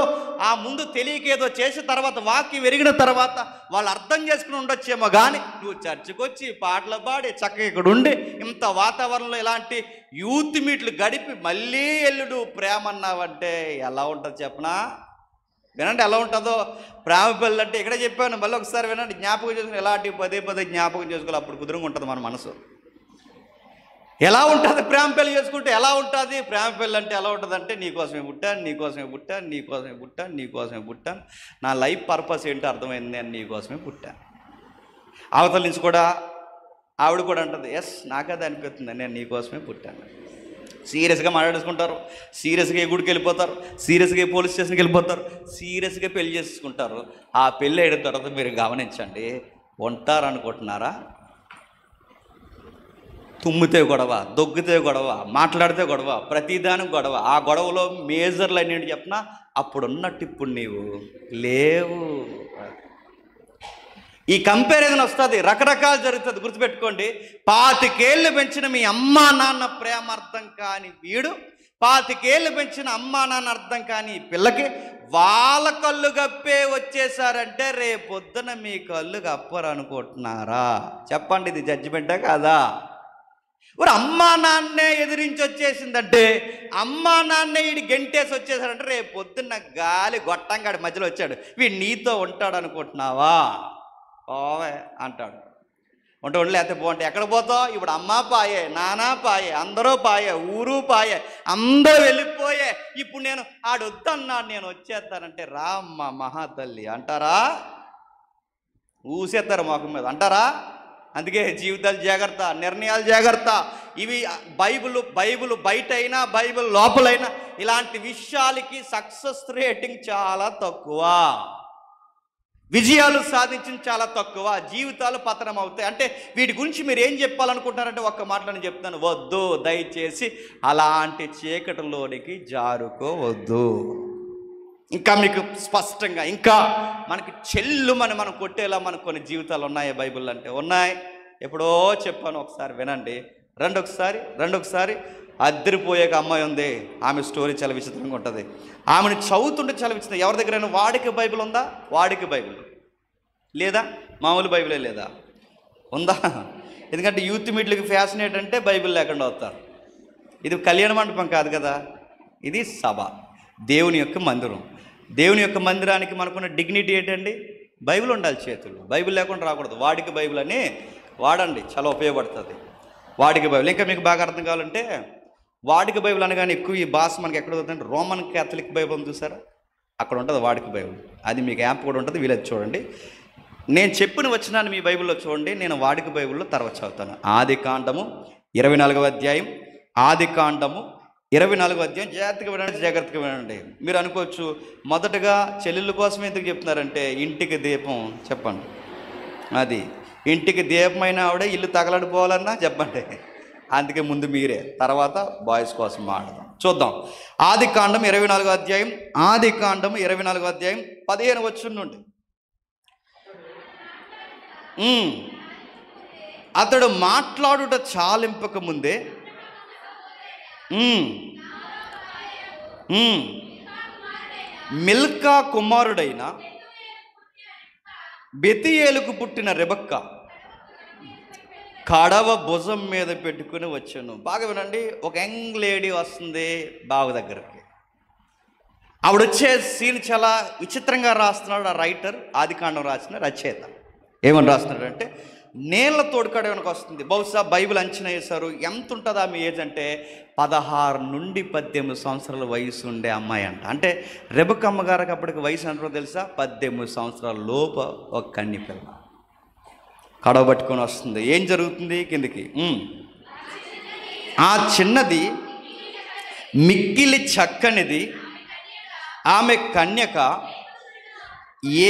ఆ ముందు తెలియక ఏదో చేసిన తర్వాత వాక్యం ఎరిగిన తర్వాత వాళ్ళు అర్థం చేసుకుని ఉండొచ్చేమో. కానీ నువ్వు చర్చికి వచ్చి పాటలు పాడి చక్కగా ఇక్కడ ఉండి ఇంత వాతావరణంలో ఇలాంటి యూత్ మీట్లు గడిపి మళ్ళీ ఎల్లుడు ప్రేమ అన్నావంటే ఎలా ఉంటుంది చెప్పనా? వినండి ఎలా ఉంటుందో ప్రేమ పెళ్ళి అంటే. ఇక్కడే చెప్పాను, మళ్ళీ ఒకసారి వినండి, జ్ఞాపకం చేసుకుని ఎలాంటి పదే జ్ఞాపకం చేసుకోవాలి. అప్పుడు కుదురుగా ఉంటుంది మన మనసు. ఎలా ఉంటుంది ప్రేమ పెళ్ళి చేసుకుంటే? ఎలా ఉంటుంది ప్రేమ పెళ్ళి అంటే? ఎలా ఉంటుంది అంటే నీకోసమే పుట్టాను, నా లైఫ్ పర్పస్ ఏంటో అర్థమైంది, నేను నీకోసమే పుట్టాను. అవతల నుంచి కూడా ఆవిడ కూడా అంటుంది, ఎస్ నాకదే అనిపిస్తుంది, నేను నీకోసమే పుట్టాను. సీరియస్గా మాట్లాడేసుకుంటారు, సీరియస్గా ఏ గుడికి వెళ్ళిపోతారు, సీరియస్గా పోలీస్ స్టేషన్కి వెళ్ళిపోతారు, సీరియస్గా పెళ్లి చేసుకుంటారు. ఆ పెళ్ళి అయిన తర్వాత మీరు గమనించండి, ఉంటారనుకుంటున్నారా? తుమ్మితే గొడవ, దొగ్గితే గొడవ, మాట్లాడితే గొడవ, ప్రతిదానికి గొడవ. ఆ గొడవలో మేజర్లు అన్నింటి చెప్పినా అప్పుడున్నట్టు ఇప్పుడు నీవు లేవు. ఈ కంపారిజన్ వస్తుంది, రకరకాలు జరుగుతుంది. గుర్తుపెట్టుకోండి, 25 ఏళ్ళు పెంచిన మీ అమ్మా నాన్న ప్రేమ అర్థం కాని వీడు, 25 ఏళ్ళు పెంచిన అమ్మా నాన్న అర్థం కాని ఈ పిల్లకి వాళ్ళ కళ్ళు గప్పే వచ్చేసారంటే రేపొద్దున మీ కళ్ళు గప్పరు అనుకుంటున్నారా? చెప్పండి, ఇది జడ్జిమెంటే కాదా? మరి అమ్మా నాన్నే ఎదిరించి వచ్చేసిందంటే, అమ్మా నాన్నే వీడి గెంటేసి వచ్చేసాడంటే రేపు పొద్దున్న గాలి గొట్టంగాడి మధ్యలో వచ్చాడు, వీడు నీతో ఉంటాడు అనుకుంటున్నావా? ఓవే అంటాడు. ఉంటే లేకపోతే పోంటే ఎక్కడ పోతావు? ఇప్పుడు అమ్మ పాయే, నానా పాయే, అందరూ పాయే, ఊరు పాయే, అందరూ వెళ్ళిపోయే. ఇప్పుడు నేను ఆడొద్దన్నాడు, నేను వచ్చేస్తానంటే రా అమ్మ మహాతల్లి అంటారా? ఊసేస్తారు మొఖం మీద అంటారా? అందుకే జీవితాలు జాగ్రత్త, నిర్ణయాలు జాగ్రత్త. ఇవి బైబిల్ బయట అయినా బైబిల్ లోపలైనా ఇలాంటి విషయాలకి సక్సెస్ రేటింగ్ చాలా తక్కువ. విజయాలు సాధించిన చాలా తక్కువ, జీవితాలు పతనం అవుతాయి. అంటే వీటి గురించి మీరు ఏం చెప్పాలనుకుంటున్నారంటే ఒక్క మాటలో నేను చెప్తాను, వద్దు, దయచేసి అలాంటి చీకటిలోనికి జారుకోవద్దు. ఇంకా మీకు స్పష్టంగా ఇంకా మనకి మనం కొట్టేలా మనకు కొన్ని జీవితాలు ఉన్నాయి బైబిల్ అంటే ఉన్నాయి. ఎప్పుడో చెప్పాను, ఒకసారి వినండి. రెండొకసారి అద్దరిపోయే ఒక అమ్మాయి ఉంది. ఆమె స్టోరీ చాలా విచిత్రంగా ఉంటుంది. ఆమెను చదువుతుంటే చాలా విచిత్రం. ఎవరి దగ్గరైనా వాడికి బైబిల్ ఉందా? వాడికి బైబిల్ లేదా? మామూలు బైబిలే లేదా? ఉందా? ఎందుకంటే యూత్ మీట్లకి ఫ్యాషన్ ఏంటంటే బైబిల్ లేకుండా వస్తారు. ఇది కళ్యాణ మండపం కాదు కదా, ఇది సభ, దేవుని యొక్క మందిరం. దేవుని యొక్క మందిరానికి మనకున్న డిగ్నిటీ ఏంటండి? బైబిల్ ఉండాలి చేతుల్లో. బైబిల్ లేకుండా రాకూడదు. వాడికి బైబిల్ అని వాడండి, చాలా ఉపయోగపడుతుంది వాడికి బైబిల్. ఇంకా మీకు బాగా అర్థం కావాలంటే వాడికి బైబిల్ అనగానే ఎక్కువ ఈ భాష మనకి ఎక్కడ అవుతుందంటే రోమన్ క్యాథలిక్ బైబిల్ చూసారా, అక్కడ ఉంటుంది వాడికి బైబిల్. అది మీకు యాప్ కూడా ఉంటుంది, వీలది చూడండి. నేను చెప్పిన వచనాన్ని మీ బైబిల్లో చూడండి, నేను వాడికి బైబిల్లో తర్వాత చదువుతాను. ఆదికాండము 24వ అధ్యాయం, ఆదికాండము 24వ అధ్యాయం. జాగ్రత్తగా వినండి. మీరు అనుకోవచ్చు, మొదటగా చెల్లెళ్ళ కోసం ఎందుకు చెప్తున్నారంటే ఇంటికి దీపం చెప్పండి. అది ఇంటికి దీపమైన ఆవిడే ఇల్లు తగలడిపోవాలన్నా చెప్పండి. అందుకే ముందు మీరే, తర్వాత బాయ్స్ కోసం మాట్లాడదాం. చూద్దాం. ఆదికాండం 24వ అధ్యాయం, ఆదికాండం 24వ అధ్యాయం 15 వచనం నుండి. అతడు మాట్లాడుట చాలింపక ముందే మిల్కా కుమారుడైన బెతీయేలుకు పుట్టిన రెబెక్క కడవ భుజం మీద పెట్టుకుని వచ్చాను. బాగా వినండి. ఒక యంగ్ లేడీ వస్తుంది బావ దగ్గరికి. ఆవిడ వచ్చే సీన్ చాలా విచిత్రంగా రాస్తున్నాడు ఆ రైటర్, ఆదికాండం రాసిన రచయిత. ఏమని రాస్తున్నాడంటే, నీళ్ళ తోడుకాడ వెనక వస్తుంది. బహుశా బైబిల్ అంచనా వేశారు, ఎంత ఉంటుందా మీ ఏజ్ అంటే 16 నుండి 18 సంవత్సరాల వయసు ఉండే అమ్మాయి అంట. అంటే రెబెక్కమ్మ గారికి అప్పటికి వయసు అంటారో తెలుసా? 18 సంవత్సరాల లోపు ఒక కన్య పిల్ల కడవ పట్టుకొని వస్తుంది. ఏం జరుగుతుంది? కిందికి ఆ చిన్నది మిక్కిలి చక్కనిది, ఆమె కన్యక,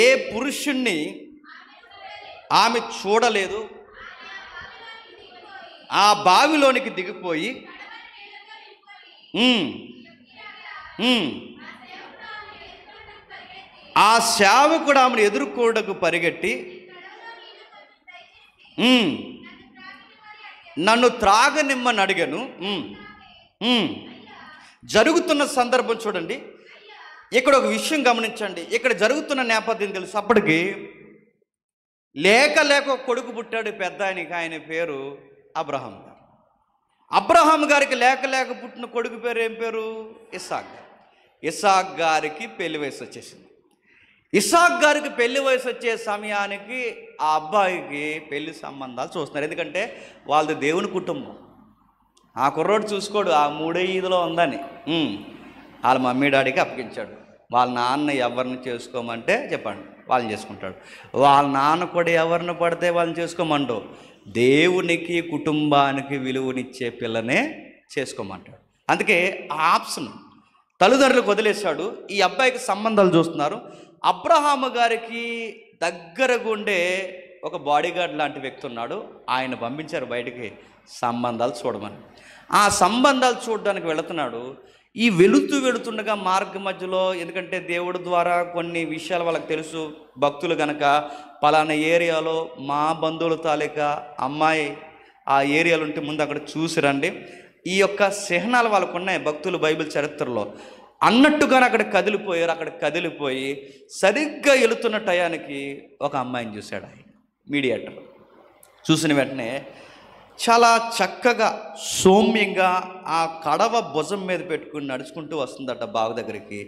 ఏ పురుషుణ్ణి ఆమె చూడలేదు, ఆ బావిలోనికి దిగిపోయి ఆ సేవకుడు ఆమెను ఎదుర్కోవడానికి పరిగెట్టి నన్ను త్రాగనిమ్మని అడిగాను. జరుగుతున్న సందర్భం చూడండి. ఇక్కడ ఒక విషయం గమనించండి. ఇక్కడ జరుగుతున్న నేపథ్యం తెలుసు. అప్పటికి లేక ఒక కొడుకు పుట్టాడు పెద్ద ఆయనకి. ఆయన పేరు అబ్రహాం గారు. అబ్రహాం గారికి లేక పుట్టిన కొడుకు పేరు ఏం పేరు? ఇస్సాక్ గారు. ఇస్సాక్ గారికి పెళ్లి వయసు వచ్చేసింది. ఇస్సాక్ గారికి పెళ్లి వయసు వచ్చే సమయానికి ఆ అబ్బాయికి పెళ్లి సంబంధాలు చూస్తున్నారు. ఎందుకంటే వాళ్ళది దేవుని కుటుంబం. ఆ కుర్రోడు చూసుకోడు ఆ 3-5లో ఉందని వాళ్ళ మమ్మీ డాడీకి అప్పగించాడు. వాళ్ళ నాన్న ఎవరిని చేసుకోమంటే చెప్పండి వాళ్ళని చేసుకుంటాడు. వాళ్ళ నాన్న కూడా ఎవరిని పడితే వాళ్ళని చేసుకోమండు. దేవునికి కుటుంబానికి విలువనిచ్చే పిల్లనే చేసుకోమంటాడు. అందుకే ఆ ఆప్షన్ తల్లిదండ్రులకు వదిలేశాడు. ఈ అబ్బాయికి సంబంధాలు చూస్తున్నారు. అబ్రహాము గారికి దగ్గరగా ఉండే ఒక బాడీగార్డ్ లాంటి వ్యక్తి ఉన్నాడు. ఆయన పంపించారు బయటికి సంబంధాలు చూడమని. ఆ సంబంధాలు చూడడానికి వెళుతున్నాడు. ఈ వెళుతుండగా మార్గ మధ్యలో, ఎందుకంటే దేవుడి ద్వారా కొన్ని విషయాలు వాళ్ళకి తెలుసు, భక్తులు గనక పలానా ఏరియాలో మా బంధువుల తాలూకా అమ్మాయి ఆ ఏరియాలో ఉంటే ముందు అక్కడ చూసి రండి. ఈ యొక్క చిహ్నాలు వాళ్ళకు ఉన్నాయి భక్తులు బైబిల్ చరిత్రలో అన్నట్టుగానే అక్కడ కదిలిపోయారు. అక్కడ కదిలిపోయి సరిగ్గా వెళుతున్న టయానికి ఒక అమ్మాయిని చూశాడు ఆయన, మీడియేటర్. చూసిన వెంటనే చాలా చక్కగా సౌమ్యంగా ఆ కడవ భుజం మీద పెట్టుకుని నడుచుకుంటూ వస్తుందట బావి దగ్గరికి.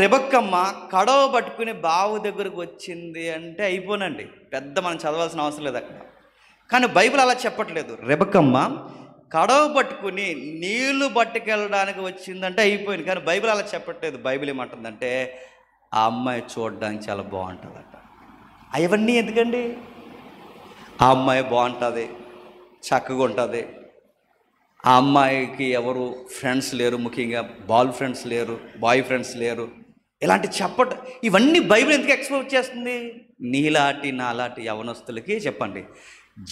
రెబెక్కమ్మ కడవ పట్టుకుని బావి దగ్గరకు వచ్చింది అంటే అయిపోనండి, పెద్ద మనం చదవాల్సిన అవసరం లేదు అక్కడ. కానీ బైబిల్ అలా చెప్పట్లేదు. రెబెక్కమ్మ కడవ పట్టుకుని నీళ్లు పట్టుకెళ్ళడానికి వచ్చిందంటే అయిపోయింది. కానీ బైబిల్ అలా చెప్పట్లేదు. బైబిల్ ఏమంటుందంటే ఆ అమ్మాయి చూడడానికి చాలా బాగుంటుందట. అవన్నీ ఎందుకండి? ఆ అమ్మాయి బాగుంటుంది, చక్కగా ఉంటుంది. ఆ అమ్మాయికి ఎవరు ఫ్రెండ్స్ లేరు, ముఖ్యంగా బాయ్ ఫ్రెండ్స్ లేరు. ఇలాంటి ఇవన్నీ బైబిల్ ఎందుకు ఎక్స్పోజ్ చేస్తుంది? నీలాంటి నాలాంటి యవనస్తులకి చెప్పండి,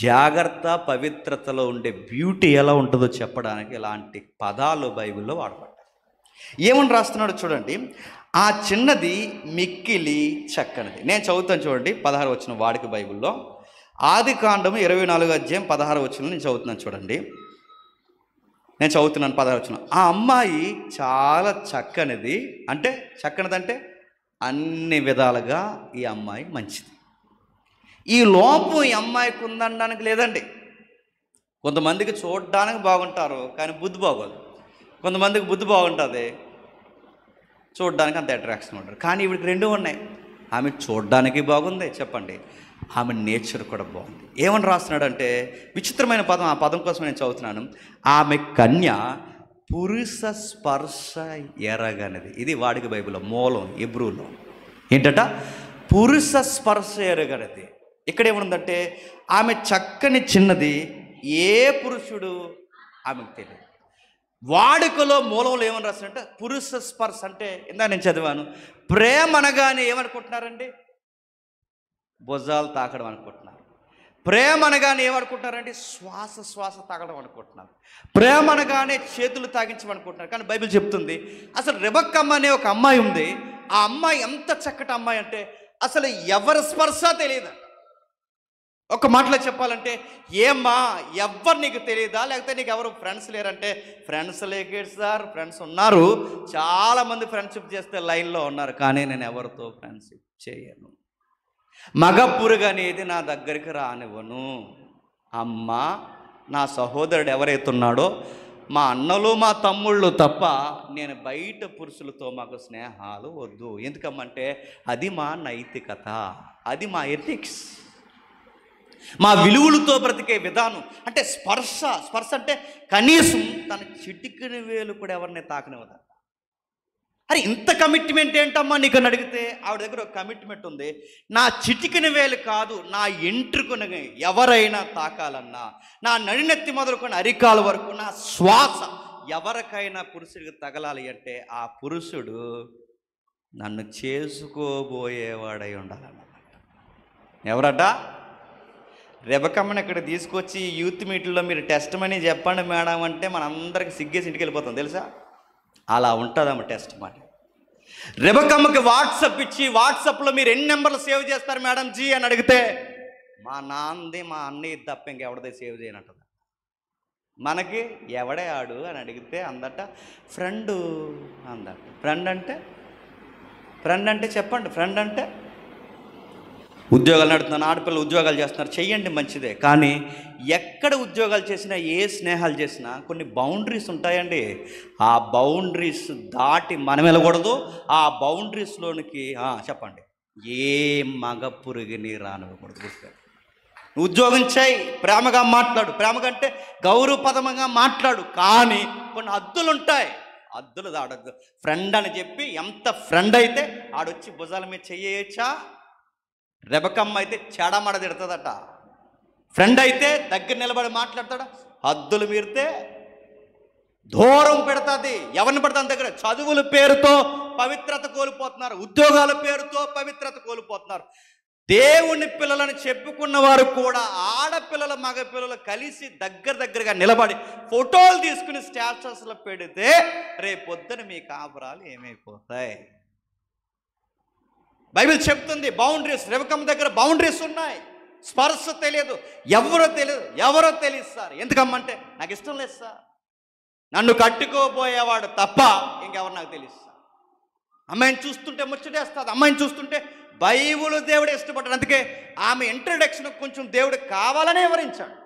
జాగ్రత్త పవిత్రతలో ఉండే బ్యూటీ ఎలా ఉంటుందో చెప్పడానికి ఇలాంటి పదాలు బైబిల్లో వాడబడ్డాయి. ఏమని రాస్తున్నాడో చూడండి. ఆ చిన్నది మిక్కిలి చక్కనిది. నేను చదువుతాను చూడండి, 16 వచ్చిన వాడికి బైబిల్లో. ఆదికాండము 24 అధ్యాయం 16 వచ్చిన నేను చదువుతున్నాను చూడండి. నేను చదువుతున్నాను 16 వచ్చిన. ఆ అమ్మాయి చాలా చక్కనిది. అంటే చక్కనిదంటే అన్ని విధాలుగా ఈ అమ్మాయి మంచిది. ఈ లోపం ఈ అమ్మాయికి ఉందనడానికి లేదండి. కొంతమందికి చూడడానికి బాగుంటారు కానీ బుద్ధి బాగోదు. కొంతమందికి బుద్ధి బాగుంటుంది, చూడడానికి అంత అట్రాక్షన్ ఉంటారు. కానీ ఇవిడికి రెండు ఉన్నాయి. ఆమె చూడడానికి బాగుంది చెప్పండి, ఆమె నేచర్ కూడా బాగుంది. ఏమని రాస్తున్నాడంటే విచిత్రమైన పదం, ఆ పదం కోసం నేను చదువుతున్నాను. ఆమె కన్య పురుష స్పర్శ ఎరగనిది. ఇది వాడికి బైబిల్లో మూలం హెబ్రూలో ఏంటట, పురుష స్పర్శ ఎరగనిది. ఇక్కడ ఏముందంటే ఆమె చక్కని చిన్నది, ఏ పురుషుడు ఆమెకు తెలియదు. వాడుకలో మూలంలో ఏమని రాస్తారంటే పురుష స్పర్శ అంటే ఇందా నేను చదివాను, ప్రేమ అనగానే ఏమనుకుంటున్నారండి? భుజాలు తాకడం అనుకుంటున్నారు. ప్రేమ అనగానే ఏమనుకుంటున్నారండి? శ్వాస తాగడం అనుకుంటున్నారు. ప్రేమ అనగానే చేతులు తాగించమనుకుంటున్నారు. కానీ బైబిల్ చెప్తుంది అసలు రెబెక్కమ్మ అనే ఒక అమ్మాయి ఉంది. ఆ అమ్మాయి ఎంత చక్కటి అమ్మాయి అంటే అసలు ఎవరి స్పర్శ తెలియదు. ఒక మాటలో చెప్పాలంటే, ఏమ్మా ఎవ్వరు నీకు తెలియదా, లేకపోతే నీకు ఎవరు ఫ్రెండ్స్ లేరంటే, ఫ్రెండ్స్ లేకేడు సార్, ఫ్రెండ్స్ ఉన్నారు, చాలామంది ఫ్రెండ్షిప్ చేస్తే లైన్లో ఉన్నారు, కానీ నేను ఎవరితో ఫ్రెండ్షిప్ చేయను. మగ పురుగు అనేది నా దగ్గరికి రానివ్వను. అమ్మ, నా సహోదరుడు ఎవరైతే ఉన్నాడో, మా అన్నలు మా తమ్ముళ్ళు తప్ప నేను బయట పురుషులతో మాకు స్నేహాలు వద్దు. ఎందుకమ్మంటే అది మా నైతికత, అది మా ఎథిక్స్, మా విలువలతో బ్రతికే విధానం. అంటే స్పర్శ అంటే కనీసం తన చిటికిన వేలు కూడా ఎవరిని తాకనివ్వదా. అరే ఇంత కమిట్మెంట్ ఏంటమ్మా నీకు అని అడిగితే ఆవిడ దగ్గర ఒక కమిట్మెంట్ ఉంది. నా చిటికిన వేలు కాదు, నా ఎంట్రుకుని ఎవరైనా తాకాలన్నా, నా నడినెత్తి మొదలుకొని అరికాల వరకు నా శ్వాస ఎవరికైనా పురుషుడికి తగలాలి అంటే ఆ పురుషుడు నన్ను చేసుకోబోయేవాడై ఉండాలన్నమాట. ఎవరట? రెబెక్కమ్మని ఇక్కడ తీసుకొచ్చి యూత్ మీట్లో మీరు టెస్ట్ మనీ చెప్పండి మేడం అంటే మనందరికి సిగ్గేసి ఇంటికి వెళ్ళిపోతాం తెలుసా. అలా ఉంటుందమ్మ టెస్ట్ మనీ. రెబెక్కమ్మకి వాట్సాప్ ఇచ్చి వాట్సాప్లో మీరు ఎన్ని నెంబర్లు సేవ్ చేస్తారు మేడం జీ అని అడిగితే మా నాన్నది మా అన్నయ్య తప్ప ఇంకెవడదే సేవ్ చేయనంటది. మనకి ఎవడే ఆడు అని అడిగితే అందట ఫ్రెండు అందట. ఫ్రెండ్ అంటే చెప్పండి, ఫ్రెండ్ అంటే ఉద్యోగాలు నడుతున్నాను, ఆడపిల్లలు ఉద్యోగాలు చేస్తున్నారు, చెయ్యండి మంచిదే. కానీ ఎక్కడ ఉద్యోగాలు చేసినా, ఏ స్నేహాలు చేసినా కొన్ని బౌండరీస్ ఉంటాయండి. ఆ బౌండరీస్ దాటి మనం వెళ్ళకూడదు. ఆ బౌండరీస్లోనికి చెప్పండి, ఏ మగ పురుగుని రానివ్వకూడదు. ఉద్యోగం చేయి, ప్రేమగా మాట్లాడు, ప్రేమగా అంటే గౌరవపదమంగా మాట్లాడు, కానీ కొన్ని హద్దులు ఉంటాయి, హద్దులు దాడద్దు. ఫ్రెండ్ అని చెప్పి ఎంత ఫ్రెండ్ అయితే ఆడొచ్చి భుజాల మీద చెయ్యొచ్చా? రెబెక్కమ్మ అయితే చెడమడ తిడుతుందట. ఫ్రెండ్ అయితే దగ్గర నిలబడి మాట్లాడతాడా? హద్దులు మీరితే దూరం పెడుతుంది. ఎవరిని పడతాను దగ్గర? చదువుల పేరుతో పవిత్రత కోల్పోతున్నారు, ఉద్యోగాల పేరుతో పవిత్రత కోల్పోతున్నారు. దేవుని పిల్లలని చెప్పుకున్న వారు కూడా ఆడపిల్లల మగ పిల్లలు కలిసి దగ్గరగా నిలబడి ఫోటోలు తీసుకుని స్టేటస్లో పెడితే రేపొద్దున మీ కాపురాలు ఏమైపోతాయి? బైబిల్ చెప్తుంది బౌండరీస్. రెబెక్కమ్మ దగ్గర బౌండరీస్ ఉన్నాయి. స్పర్శ తెలియదు, ఎవరో తెలియదు సార్. ఎందుకమ్మంటే నాకు ఇష్టం లేదు సార్, నన్ను కట్టుకోబోయేవాడు తప్ప ఇంకెవరు నాకు తెలుసు సార్. అమ్మాయిని చూస్తుంటే ముచ్చటేస్తుంది, అమ్మాయిని చూస్తుంటే బైబిల్ దేవుడు ఇష్టపడ్డాడు. అందుకే ఆమె ఇంట్రడక్షన్ కొంచెం దేవుడు కావాలనే వివరించాడు.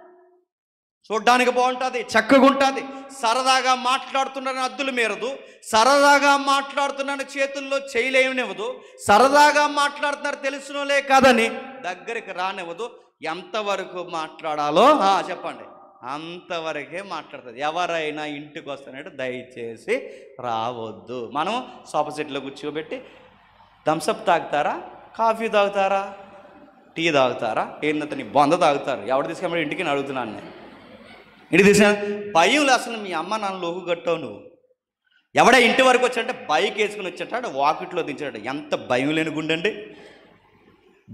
చూడ్డానికి బాగుంటుంది, చక్కగా ఉంటుంది, సరదాగా మాట్లాడుతున్నారని అద్దులు మీరదు, సరదాగా మాట్లాడుతున్నాను చేతుల్లో చేయలేనివ్వదు, సరదాగా మాట్లాడుతున్నారు తెలిసినోలే కాదని దగ్గరికి రానివ్వదు. ఎంతవరకు మాట్లాడాలో చెప్పండి, అంతవరకే మాట్లాడుతుంది. ఎవరైనా ఇంటికి వస్తానంటే దయచేసి రావద్దు. మనం సోఫా సెట్లో కూర్చోబెట్టి థమ్సప్ తాగుతారా, కాఫీ తాగుతారా, టీ తాగుతారా, ఏంటంటే బొంద తాగుతారు, ఎవరు తీసుకెళ్ళి ఇంటికి నేను అడుగుతున్నాను. నేను ఇంటికి తీసుకున్నా భయం అసలు మీ అమ్మ నాన్న లోకు కట్టావు నువ్వు. ఎవడ ఇంటి వరకు వచ్చాడంటే బైక్ వేసుకుని వచ్చాట, వాకిట్లో దించాడు. ఎంత భయం లేని గుండె అండి.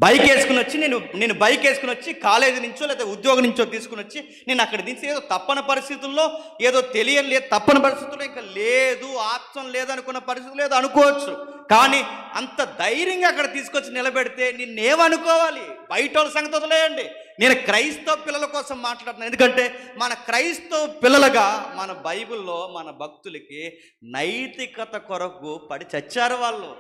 బైక్ వేసుకుని వచ్చి నేను బైక్ వేసుకుని వచ్చి కాలేజీ నుంచో లేదా ఉద్యోగం నుంచో తీసుకుని వచ్చి నేను అక్కడ దించి ఏదో తప్పని పరిస్థితుల్లో, ఏదో తెలియని లేదు తప్పని పరిస్థితుల్లో, ఇంకా లేదు ఆప్షన్ లేదనుకున్న పరిస్థితులు ఏదో అనుకోవచ్చు. కానీ అంత ధైర్యంగా అక్కడ తీసుకొచ్చి నిలబెడితే నిన్నేమనుకోవాలి? బయట వాళ్ళ సంగతి వదిలేయండి. నేను క్రైస్తవ పిల్లల కోసం మాట్లాడుతున్నాను. ఎందుకంటే మన క్రైస్తవ పిల్లలుగా మన బైబిల్లో మన భక్తులకి నైతికత కొరకు పడి చచ్చారు వాళ్ళు.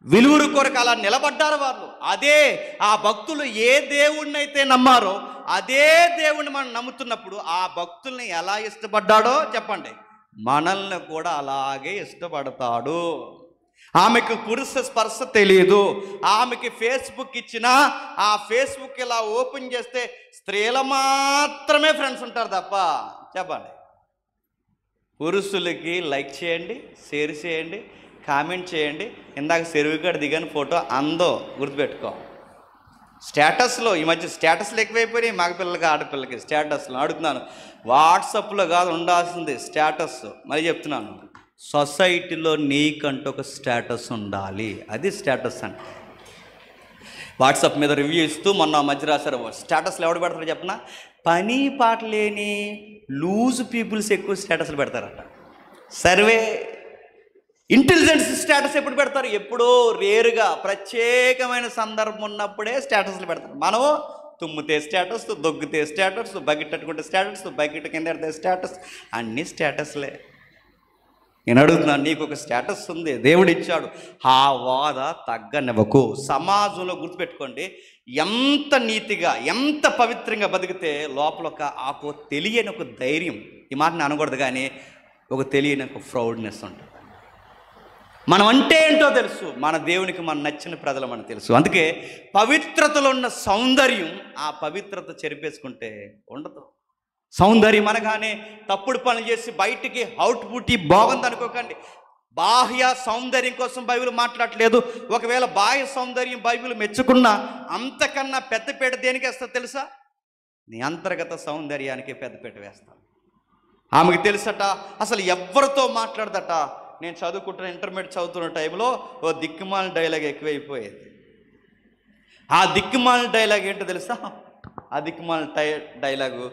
విలువరు కొరకు అలా నిలబడ్డారు వాళ్ళు. అదే ఆ భక్తులు ఏ దేవుణ్ణి అయితే నమ్మారో అదే దేవుణ్ణి మనం నమ్ముతున్నప్పుడు ఆ భక్తుల్ని ఎలా ఇష్టపడ్డాడో చెప్పండి, మనల్ని కూడా అలాగే ఇష్టపడతాడు. ఆమెకు పురుష స్పర్శ తెలియదు. ఆమెకి ఫేస్బుక్ ఇచ్చినా ఆ ఫేస్బుక్ ఇలా ఓపెన్ చేస్తే స్త్రీల మాత్రమే ఫ్రెండ్స్ ఉంటారు తప్ప, చెప్పండి, పురుషులకి లైక్ చేయండి, షేర్ చేయండి, కామెంట్ చేయండి. ఇందాక చెరువుకాడ దిగాని ఫోటో అందో గుర్తుపెట్టుకో. స్టేటస్లో ఈ మధ్య స్టేటస్లు ఎక్కువైపోయినాయి. మగపిల్లలకి ఆడపిల్లలకి స్టేటస్లో అడుగుతున్నాను. వాట్సాప్లో కాదు ఉండాల్సింది స్టేటస్. మరి చెప్తున్నాను, సొసైటీలో నీకంటూ ఒక స్టేటస్ ఉండాలి. అది స్టేటస్ అంటే. వాట్సాప్ మీద రివ్యూ ఇస్తూ మొన్న మధ్య రాశారు, స్టేటస్లు ఎవడు పెడతారు చెప్పనా? పని పాట లేని లూజ్ పీపుల్స్ ఎక్కువ స్టేటస్లు పెడతారట. సర్వే ఇంటెలిజెన్స్ స్టేటస్ ఎప్పుడు పెడతారు? ఎప్పుడో రేరుగా ప్రత్యేకమైన సందర్భం ఉన్నప్పుడే స్టేటస్లు పెడతారు. మనం తుమ్మితే స్టేటస్, దొగ్గితే స్టేటస్, బకెట్ అట్టుకుంటే స్టేటస్, బకెట్ కింద పెడితే స్టేటస్, అన్నీ స్టేటస్లే. నేను అడుగుతున్నాను, నీకు ఒక స్టేటస్ ఉంది, దేవుడు ఇచ్చాడు. ఆ వాద తగ్గనివ్వకు. సమాజంలో గుర్తుపెట్టుకోండి, ఎంత నీతిగా ఎంత పవిత్రంగా బతికితే లోపల ఒక తెలియని ఒక ధైర్యం, ఈ మాట నేను అనకూడదు కానీ ఒక తెలియని ఒక ప్రౌడ్నెస్ ఉంటుంది. మనం అంటే ఏంటో తెలుసు, మన దేవునికి మన నచ్చిన ప్రజలు మనకు తెలుసు. అందుకే పవిత్రతలో ఉన్న సౌందర్యం ఆ పవిత్రత చెరిపేసుకుంటే ఉండదు. సౌందర్యం అనగానే తప్పుడు పనులు చేసి బయటికి అవుట్పుట్ బాగుంది అనుకోకండి. బాహ్య సౌందర్యం కోసం బైబిల్ మాట్లాడలేదు. ఒకవేళ బాహ్య సౌందర్యం బైబిల్ మెచ్చుకున్నా అంతకన్నా పెద్దపీట దేనికి వేస్తా తెలుసా? నీ అంతర్గత సౌందర్యానికి పెద్దపీట వేస్తాను. ఆమెకు తెలుసట అసలు ఎవరితో మాట్లాడదట. నేను చదువుకుంటున్న ఇంటర్మీడియట్ చదువుతున్న టైంలో ఓ దిక్కుమాల డైలాగ్ ఎక్కువైపోయేది. ఆ దిక్కుమాల డైలాగ్ ఏంటో తెలుసా? ఆ దిక్కుమాల డైలాగు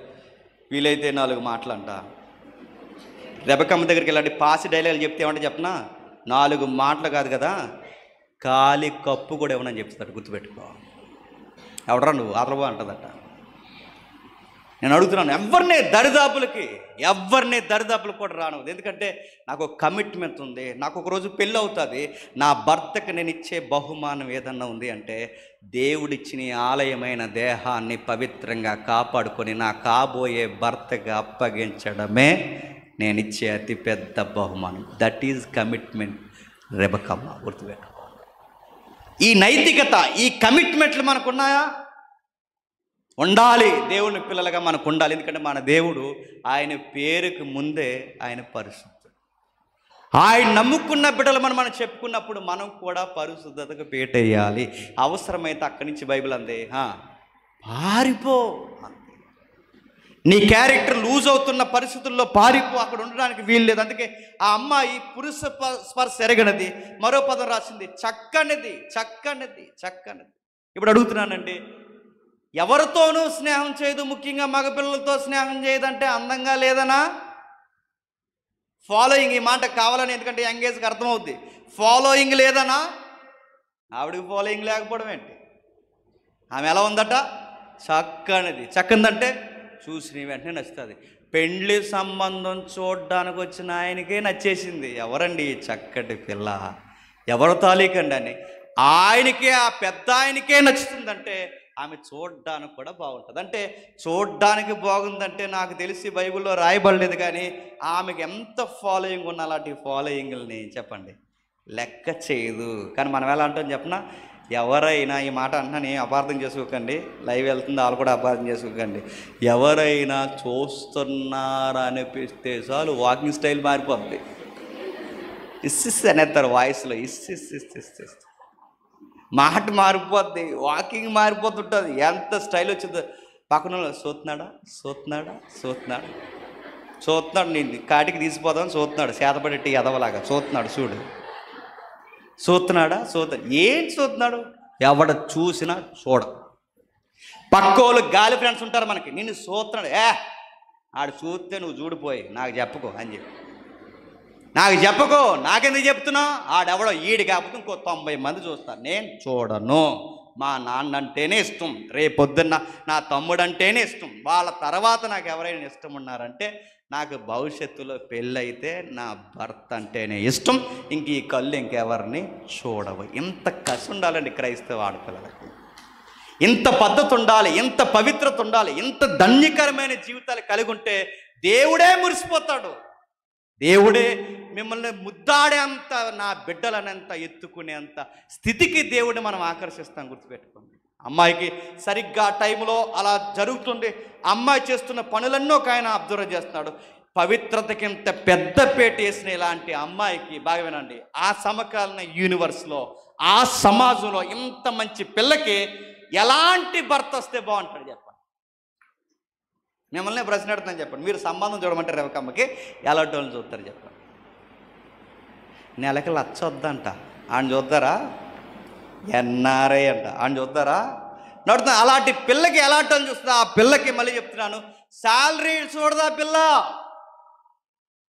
వీలైతే 4 మాటలంట. రెబకమ్మ దగ్గరికి వెళ్ళండి, పాసి డైలాగులు చెప్తే ఏమంటే చెప్పనా, 4 మాటలు కాదు కదా, కాలి కప్పు కూడా ఏమన్నా చెప్తాడు. గుర్తుపెట్టుకో. ఎవడరా నువ్వు అరవో అంటదట. నేను అడుగుతున్నాను, ఎవరిని దరిదాపులకు కూడా రాను. ఎందుకంటే నాకు ఒక కమిట్మెంట్ ఉంది. నాకు ఒక రోజు పెళ్ళి అవుతుంది. నా భర్తకి నేను ఇచ్చే బహుమానం ఏదన్నా ఉంది అంటే దేవుడిచ్చిన ఆలయమైన దేహాన్ని పవిత్రంగా కాపాడుకొని నా కాబోయే భర్తగా అప్పగించడమే నేను ఇచ్చే అతిపెద్ద బహుమానం. That is commitment. రెబకమ్మ గుర్తుపెట్టుకో. ఈ నైతికత, ఈ కమిట్మెంట్లు మనకున్నాయా? ఉండాలి. దేవుని పిల్లలుగా మనకు ఉండాలి. ఎందుకంటే మన దేవుడు ఆయన పేరుకు ముందే ఆయన పరిశుద్ధుడు. ఆయన నమ్ముకున్న బిడ్డలు మనం చెప్పుకున్నప్పుడు మనం కూడా పరిశుద్ధతకు పేటేయాలి. అవసరమైతే అక్కడి నుంచి బైబిల్ అందే పారిపో. నీ క్యారెక్టర్ లూజ్ అవుతున్న పరిస్థితుల్లో పారిపో, అక్కడ ఉండడానికి వీలు లేదు. అందుకే ఆ అమ్మాయి పురుష స్పర్శ ఎరగనది. మరో పదం రాసింది, చక్కనిది. ఇప్పుడు అడుగుతున్నానండి, ఎవరితోనూ స్నేహం చేయదు, ముఖ్యంగా మగపిల్లలతో స్నేహం చేయదంటే అందంగా లేదనా? ఫాలోయింగ్, ఈ మాట కావాలని, ఎందుకంటే యంగేజ్కి అర్థమవుద్ది. ఫాలోయింగ్ లేదనా? ఆవిడికి ఫాలోయింగ్ లేకపోవడం ఏంటి? ఆమె ఎలా ఉందట? చక్కనిదంటే చూసిన వెంటనే నచ్చుతుంది. పెండ్లి సంబంధం చూడడానికి వచ్చిన ఆయనకే నచ్చేసింది. ఎవరండి ఈ చక్కటి పిల్ల, ఎవరు తాలీకండి అని ఆయనకే, ఆ పెద్ద ఆయనకే నచ్చుతుందంటే ఆమె చూడ్డానికి కూడా బాగుంటుంది. అంటే చూడ్డానికి బాగుందంటే నాకు తెలిసి బైబిల్లో రాయబడలేదు, కానీ ఆమెకి ఎంత ఫాలోయింగ్ ఉన్న అలాంటి ఫాలోయింగ్ని చెప్పండి లెక్క చేయదు. కానీ మనం ఎలా అంటాం చెప్పనా? ఎవరైనా, ఈ మాట అంటున్నాను, అపార్థం చేసుకోకండి, లైవ్ వెళ్తుంది వాళ్ళు కూడా అపార్థం చేసుకోకండి. ఎవరైనా చూస్తున్నారనిపిస్తే చాలు వాకింగ్ స్టైల్ మారిపోద్ది. ఇస్సిస్ అనేస్తారు వాయిస్లో, ఇస్సిస్ మాట మారిపోద్ది, వాకింగ్ మారిపోతుంటుంది. ఎంత స్టైల్ వచ్చిందో. పక్కన చూస్తున్నాడా. చూస్తున్నాడు, నేను కాటికి తీసిపోదామని చూస్తున్నాడు, చేతపడేటి ఎదవలాగా చూస్తున్నాడు. చూస్తున్నాడా? ఏం చూస్తున్నాడు? ఎవడ చూసినా చూడ. పక్కోళ్ళు గాలి ఫ్రెండ్స్ ఉంటారు మనకి, నిన్ను చూస్తున్నాడు. ఆడు చూస్తే నువ్వు చూడిపోయి నాకు చెప్పుకో అని చెప్పి, నాకు చెప్పుకో, నాకెందుకు చెప్తున్నావు? ఆడెవడో ఈడు కాకపోతే ఇంకో 90 మంది చూస్తారు. నేను చూడను. మా నాన్న అంటేనే ఇష్టం, రేపొద్దున్న నా తమ్ముడు అంటేనే ఇష్టం, వాళ్ళ తర్వాత నాకు ఎవరైనా ఇష్టం ఉన్నారంటే నాకు భవిష్యత్తులో పెళ్ళైతే నా భర్త అంటేనే ఇష్టం, ఇంక ఈ కళ్ళు ఇంకెవరిని చూడవు. ఇంత కసి ఉండాలండి క్రైస్తవ ఆడపిల్లలకి, ఇంత పద్ధతి ఉండాలి, ఇంత పవిత్రత ఉండాలి, ఇంత ధన్యకరమైన జీవితాలు కలిగి ఉంటే దేవుడే మురిసిపోతాడు. దేవుడే మిమ్మల్ని ముద్దాడేంత, నా బిడ్డలనంత ఎత్తుకునేంత స్థితికి దేవుడిని మనం ఆకర్షిస్తాం. గుర్తుపెట్టుకోండి. అమ్మాయికి సరిగ్గా టైంలో అలా జరుగుతుంది. అమ్మాయి చేస్తున్న పనులన్నీ ఒక ఆయన అబ్జర్వ్ చేస్తున్నాడు. పవిత్రతకి ఇంత పెద్ద పేట వేసిన ఇలాంటి అమ్మాయికి, బాగా వినండి, ఆ సమకాలీన యూనివర్స్లో, ఆ సమాజంలో ఇంత మంచి పిల్లకి ఎలాంటి భర్త వస్తే బాగుంటాడు చెప్పండి? మిమ్మల్ని ప్రశ్న అడుగుతాను చెప్పండి. మీరు సంబంధం చూడమంటే రేవకమ్మకి ఎలాంటి వాళ్ళని చూస్తారు చెప్పండి? నెలకి 1,00,000 వద్దంట, ఆయన చూద్దారా? ఎన్ఆర్ఐ అంట, ఆయన చూద్దారా? నడుతున్నా. అలాంటి పిల్లకి ఎలాంటి వాళ్ళని చూస్తుందా? ఆ పిల్లకి మళ్ళీ చెప్తున్నాను, శాలరీ చూడదా పిల్ల,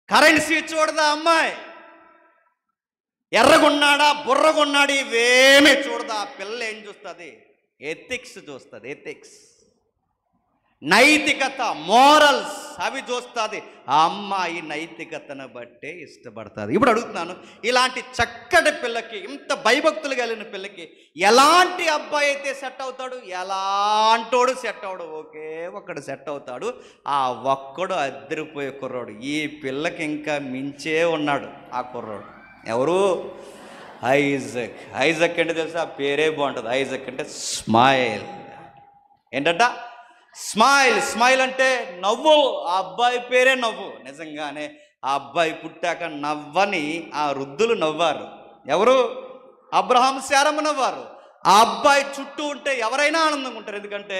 కరెన్సీ చూడదా అమ్మాయి, ఎర్రగొన్నాడా బుర్రగొన్నాడు ఇవేమీ చూడదా. ఆ పిల్ల ఏం చూస్తుంది? ఎథిక్స్ చూస్తుంది. ఎథిక్స్, నైతికత, మోరల్స్ అవి చూస్తుంది. ఆ అమ్మాయి నైతికతను బట్టే ఇష్టపడుతుంది. ఇప్పుడు అడుగుతున్నాను, ఇలాంటి చక్కటి పిల్లకి, ఇంత భయభక్తులు కలిగిన పిల్లకి ఎలాంటి అబ్బాయి అయితే సెట్ అవుతాడు? ఎలాంటోడు సెట్ అవడు? ఒకే ఒక్కడు సెట్ అవుతాడు. ఆ ఒక్కడు అద్దరిపోయే కుర్రాడు. ఈ పిల్లకి ఇంకా మించే ఉన్నాడు ఆ కుర్రాడు. ఎవరు? ఐజక్. ఐజక్ అంటే తెలుసా? ఆ పేరే బాగుంటుంది. ఐజక్ అంటే స్మైల్. ఏంటంట? స్మైల్. స్మైల్ అంటే నవ్వు. ఆ అబ్బాయి పేరే నవ్వు. నిజంగానే ఆ అబ్బాయి పుట్టాక నవ్వని ఆ వృద్ధులు నవ్వారు. ఎవరు? అబ్రహాం, శారమ్మ నవ్వారు. ఆ అబ్బాయి చుట్టూ ఉంటే ఎవరైనా ఆనందంగా ఉంటారు. ఎందుకంటే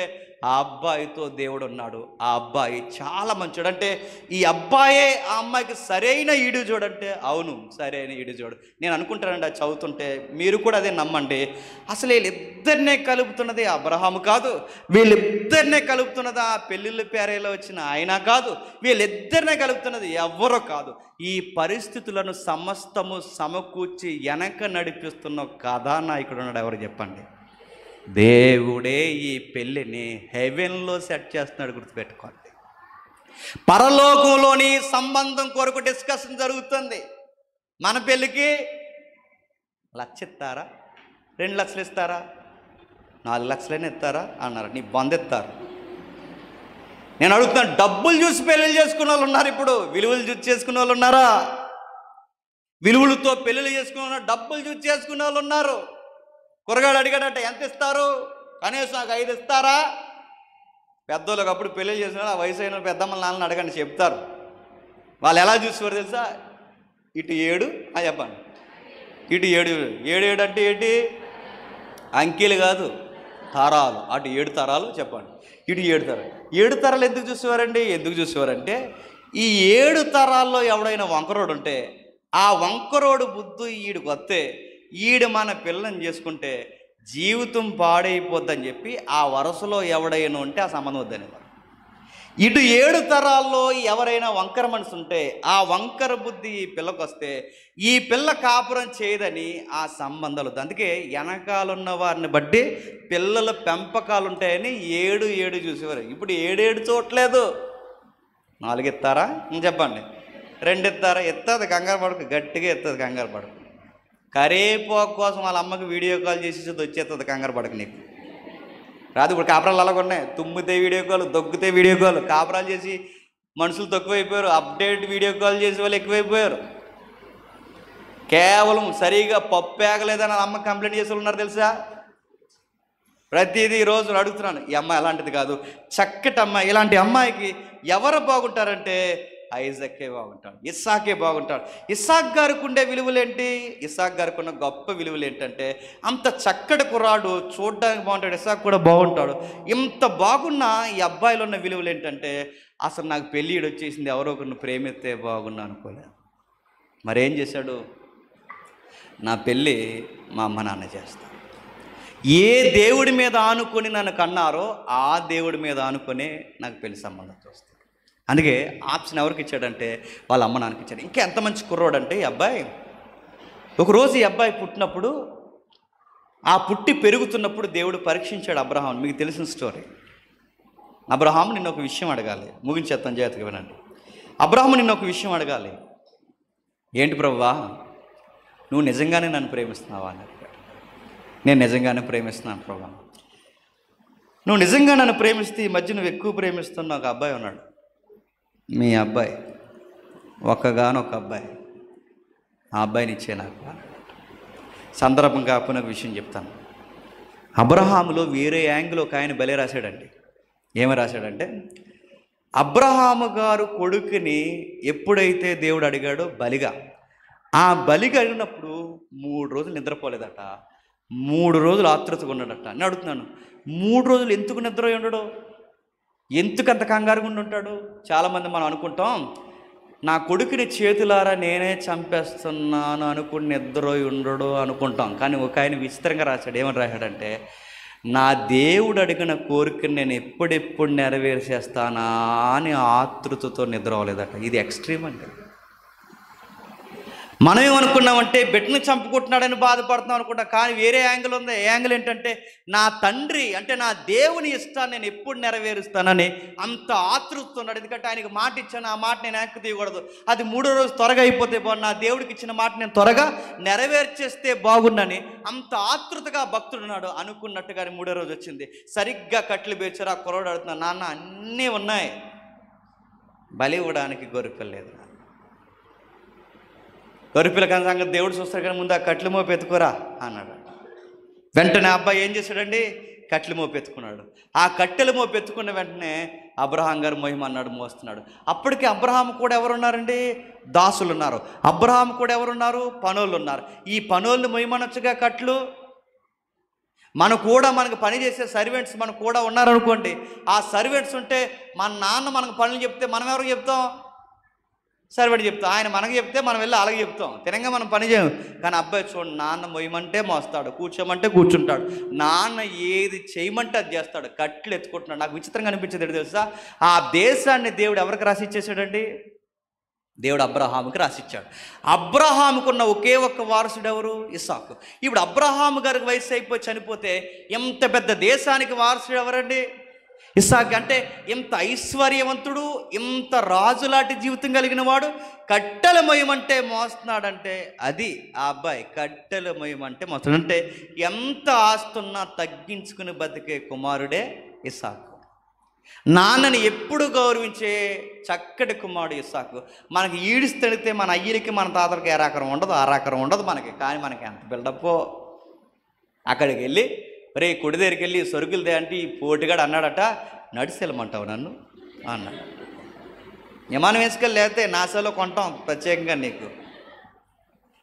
ఆ అబ్బాయితో దేవుడు ఉన్నాడు. ఆ అబ్బాయి చాలా మంచోడు. అంటే ఈ అబ్బాయే ఆ అమ్మాయికి సరైన ఈడు చూడంటే, అవును సరైన ఈడు చూడు. నేను అనుకుంటానండి, అది చదువుతుంటే మీరు కూడా అదే నమ్మండి. అసలు వీళ్ళిద్దరినే కలుపుతున్నది అబ్రహాము కాదు, వీళ్ళిద్దరినే కలుపుతున్నది ఆ పెళ్ళిళ్ళ పేరేలో వచ్చిన ఆయన కాదు, వీళ్ళిద్దరినే కలుపుతున్నది ఎవరో కాదు. ఈ పరిస్థితులను సమస్తము సమకూర్చి వెనక నడిపిస్తున్న కథానాయకుడు ఉన్నాడు. ఎవరు చెప్పండి? దేవుడే ఈ పెళ్ళిని హెవెన్లో సెట్ చేస్తున్నాడు. గుర్తుపెట్టుకోండి. పరలోకంలోని సంబంధం కొరకు డిస్కషన్ జరుగుతుంది. మన పెళ్ళికి 1,00,000 ఇస్తారా? 2 లక్షలు ఇస్తారా? 4 లక్షలైనా ఇస్తారా అన్నారు. నీ బందెత్తారు. నేను అడుగుతున్నాను, డబ్బులు చూసి పెళ్ళిళ్ళు చేసుకున్న వాళ్ళు ఉన్నారు. ఇప్పుడు విలువలు చూసి చేసుకునే వాళ్ళు ఉన్నారా? విలువలతో పెళ్ళిళ్ళు చేసుకునే వాళ్ళు, డబ్బులు చూసి చేసుకునే వాళ్ళు ఉన్నారు. కూరగాయలు అడిగాడంటే ఎంత ఇస్తారు? కనీసం నాకు 5 ఇస్తారా? పెద్దోళ్ళకి అప్పుడు పెళ్ళి చేసిన ఆ వయసు అయిన పెద్దమ్మల నాన్నని అడగండి, చెప్తారు. వాళ్ళు ఎలా చూసేవారు తెలుసా? ఇటు 7 చెప్పండి, ఇటు 7. 7 అంటే ఏంటి? అంకెలు కాదు, తరాలు. అటు 7 తరాలు చెప్పండి, ఇటు 7 తరాలు. 7 తరాలు ఎందుకు చూసేవారండి? ఎందుకు చూసేవారంటే ఈ 7 తరాల్లో ఎవడైనా వంకరోడు ఉంటే ఆ వంకరోడు బుద్ధి ఈడికి వస్తే ఈడు మన పిల్లని చేసుకుంటే జీవితం పాడైపోద్దని చెప్పి ఆ వరుసలో ఎవడైనా ఉంటే ఆ సంబంధం వద్దనేవారు. ఇటు 7 తరాల్లో ఎవరైనా వంకర మనసు ఉంటే ఆ వంకర బుద్ధి ఈ పిల్లకు వస్తే ఈ పిల్ల కాపురం చేయదని ఆ సంబంధాలు వద్దు. అందుకే వెనకాలన్న వారిని బట్టి పిల్లల పెంపకాలు ఉంటాయని 7 చూసేవారు. ఇప్పుడు 7 చూడలేదు. 4 ఇస్తారా? చెప్పండి. 2 ఇస్తారా? ఎత్తది, కంగారు పడకు, గట్టిగా ఎత్తది, కంగారు పడకు. కరేపోకు కోసం వాళ్ళ అమ్మకి వీడియో కాల్ చేసి వచ్చేస్తుంది, కంగారు పడకు. నీకు రాదు. ఇప్పుడు కాపురాలు అలాగ ఉన్నాయి. తుమ్మితే వీడియో కాల్, దొగ్గితే వీడియో కాల్. కాపురాలు చేసి మనుషులు తక్కువైపోయారు, అప్డేట్ వీడియో కాల్ చేసే వాళ్ళు ఎక్కువైపోయారు. కేవలం సరిగా పప్పు ఏగలేదని వాళ్ళ అమ్మ కంప్లైంట్ చేసే వాళ్ళు ఉన్నారు తెలుసా? ప్రతిదీ రోజు అడుగుతున్నాను, ఈ అమ్మాయి అలాంటిది కాదు, చక్కటి అమ్మాయి. ఇలాంటి అమ్మాయికి ఎవరు బాగుంటారంటే ఐజాకే బాగుంటాడు, ఇస్సాకే బాగుంటాడు. ఇస్సాక్ గారికి ఉండే విలువలేంటి? ఇస్సాక్ గారికి ఉన్న గొప్ప విలువలు ఏంటంటే, అంత చక్కటి కుర్రాడు, చూడడానికి బాగుంటాడు, ఇస్సాక్ కూడా బాగుంటాడు. ఇంత బాగున్న ఈ అబ్బాయిలో ఉన్న విలువలు ఏంటంటే, అసలు నాకు పెళ్ళి వచ్చేసింది, ఎవరో ఒకరిని ప్రేమిస్తే బాగున్నా అనుకోలేదు. మరేం చేశాడు? నా పెళ్ళి మా అమ్మ నాన్న చేస్తారు. ఏ దేవుడి మీద ఆనుకొని నన్ను కన్నారో ఆ దేవుడి మీద ఆనుకొని నాకు పెళ్లి సంబంధం చూస్తారు. అందుకే ఆప్షన్ ఎవరికి ఇచ్చాడంటే వాళ్ళ అమ్మ నాన్నకి ఇచ్చాడు. ఇంకా ఎంత మంచి కుర్రోడు అంటే ఈ అబ్బాయి, ఒకరోజు ఈ అబ్బాయి పుట్టినప్పుడు, ఆ పుట్టి పెరుగుతున్నప్పుడు దేవుడు పరీక్షించాడు అబ్రహాం. మీకు తెలిసిన స్టోరీ. అబ్రహాం నిన్న ఒక విషయం అడగాలి, ముగించేస్తాను, జాగ్రత్తగా వినండి. అబ్రహాం నిన్న ఒక విషయం అడగాలి. ఏంటి ప్రభువా, నువ్వు నిజంగానే నన్ను ప్రేమిస్తున్నావా అని అడిగాడు. నేను నిజంగానే ప్రేమిస్తున్నాను ప్రభు. నువ్వు నిజంగా నన్ను ప్రేమిస్తే ఈ మధ్య నువ్వు ఎక్కువ ప్రేమిస్తున్న ఒక అబ్బాయి ఉన్నాడు, మీ అబ్బాయి, ఒక్కగానొక్క అబ్బాయి, ఆ అబ్బాయిని ఇచ్చే నాకు. సందర్భం కాకపోయిన ఒక విషయం చెప్తాను. అబ్రహాములో వేరే యాంగిల్ ఒక ఆయన బలి రాశాడండి. ఏమి రాశాడంటే, అబ్రహాము గారు కొడుకుని ఎప్పుడైతే దేవుడు అడిగాడో బలిగా, ఆ బలిగా అడిగినప్పుడు 3 రోజులు నిద్రపోలేదట, 3 రోజులు ఆతృతగా ఉన్నాడట. నేను అడుగుతున్నాను, 3 రోజులు ఎందుకు నిద్ర ఉండడు? ఎందుకు అంత కంగారుగా ఉంటాడు? చాలామంది మనం అనుకుంటాం, నా కొడుకుని చేతులారా నేనే చంపేస్తున్నాను అనుకుని నిద్ర ఉండడు అనుకుంటాం. కానీ ఒక ఆయన విచిత్రంగా రాశాడు. ఏమని రాశాడంటే, నా దేవుడు అడిగిన కోరికను నేను ఎప్పుడెప్పుడు నెరవేర్చేస్తానా అని ఆతృతతో నిద్ర అవ్వలేదట. ఇది ఎక్స్ట్రీమ్ అండి. మనం ఏమనుకున్నామంటే బిడ్డను చంపుకుంటున్నాడని బాధపడుతున్నాం అనుకుంటాం. కానీ వేరే యాంగిల్ ఉంది. ఏ యాంగిల్ ఏంటంటే, నా తండ్రి అంటే నా దేవుని ఇష్టాన్ని నేను ఎప్పుడు నెరవేరుస్తానని అంత ఆతృతున్నాడు. ఎందుకంటే ఆయనకి మాట ఇచ్చాను, ఆ మాట నేను వెనక్కి తీయకూడదు. అది 3వ రోజు త్వరగా అయిపోతే బాగుండు, నా దేవుడికి ఇచ్చిన మాట నేను త్వరగా నెరవేర్చేస్తే బాగుండని అంత ఆతృతగా భక్తుడున్నాడు. అనుకున్నట్టుగానే 3వ రోజు వచ్చింది. సరిగ్గా కట్లు పేర్చారు. ఆ కుర్రోడు అడుగుతున్నాడు, నాన్న అన్నీ ఉన్నాయి, బలి ఇవ్వడానికి గొర్రెపిల్ల లేదు. గొర్రెపిల్ల కన్నా సంగతి దేవుడు చూస్తాడు, కానీ ముందు ఆ కట్లు మోపు ఎత్తుకోరా అన్నాడు. వెంటనే అబ్బాయి ఏం చేశాడండి? కట్లు మోపు ఎత్తుకున్నాడు. ఆ కట్టెలు మోపు ఎత్తుకున్న వెంటనే అబ్రహాం గారు మోయమన్నాడు, మోస్తున్నాడు. అప్పటికి అబ్రహాం కూడా ఎవరున్నారండి? దాసులు ఉన్నారు. అబ్రహాం కూడా ఎవరున్నారు? పనోళ్ళు ఉన్నారు. ఈ పనోళ్ళు మోయమనొచ్చుగా కట్లు. మనకు పని చేసే సర్వెంట్స్ మనకు కూడా ఉన్నారనుకోండి. ఆ సర్వెంట్స్ ఉంటే మన నాన్న మనకు పనులు చెప్తే మనం ఎవరికి చెప్తాం? సర్వెంట్ చెప్తాం. ఆయన మనకు చెప్తే మనం వెళ్ళి అలాగే చెప్తాం, తినంగా మనం పని చేయం. కానీ అబ్బాయి చూడండి, నాన్న మొయ్యమంటే మోస్తాడు, కూర్చోమంటే కూర్చుంటాడు, నాన్న ఏది చేయమంటే అది చేస్తాడు. కట్లు ఎత్తుకుంటున్నాడు. నాకు విచిత్రంగా అనిపించేది తెలుసా, ఆ దేశాన్ని దేవుడు ఎవరికి రాసి ఇచ్చేసాడండి? దేవుడు అబ్రహాముకి రాసిచ్చాడు. అబ్రహాముకున్న ఒకే ఒక్క వారసుడు ఎవరు? ఇస్సాకు. ఇప్పుడు అబ్రహాము గారికి వయసు అయిపోయి చనిపోతే ఎంత పెద్ద దేశానికి వారసుడు ఎవరండి? ఇస్సాకు. అంటే ఇంత ఐశ్వర్యవంతుడు, ఇంత రాజులాంటి జీవితం కలిగిన వాడు కట్టెల మొయ్యమంటే మోస్తున్నాడంటే అది ఆ అబ్బాయి. కట్టెల మొయ్యమంటే మోస్తాడు అంటే ఎంత ఆస్తున్నా తగ్గించుకుని బతికే కుమారుడే ఇస్సాకు. నాన్నని ఎప్పుడు గౌరవించే చక్కటి కుమారుడు ఇస్సాకు. మనకి ఈడిస్తడితే మన అయ్యలకి మన తాతలకి ఎరాకరం ఉండదు, ఆరాకరం ఉండదు మనకి. కానీ మనకి ఎంత బిల్డప్పో. అక్కడికి వెళ్ళి రే కొడి దగ్గరికి వెళ్ళి సరుకులదే అంటే ఈ పోటీగాడు అన్నాడట, నడిచి వెళ్ళమంటావు నన్ను అన్నాడు. విమానం వేసుకెళ్ళి లేకపోతే నాసాలో కొంటాం ప్రత్యేకంగా నీకు.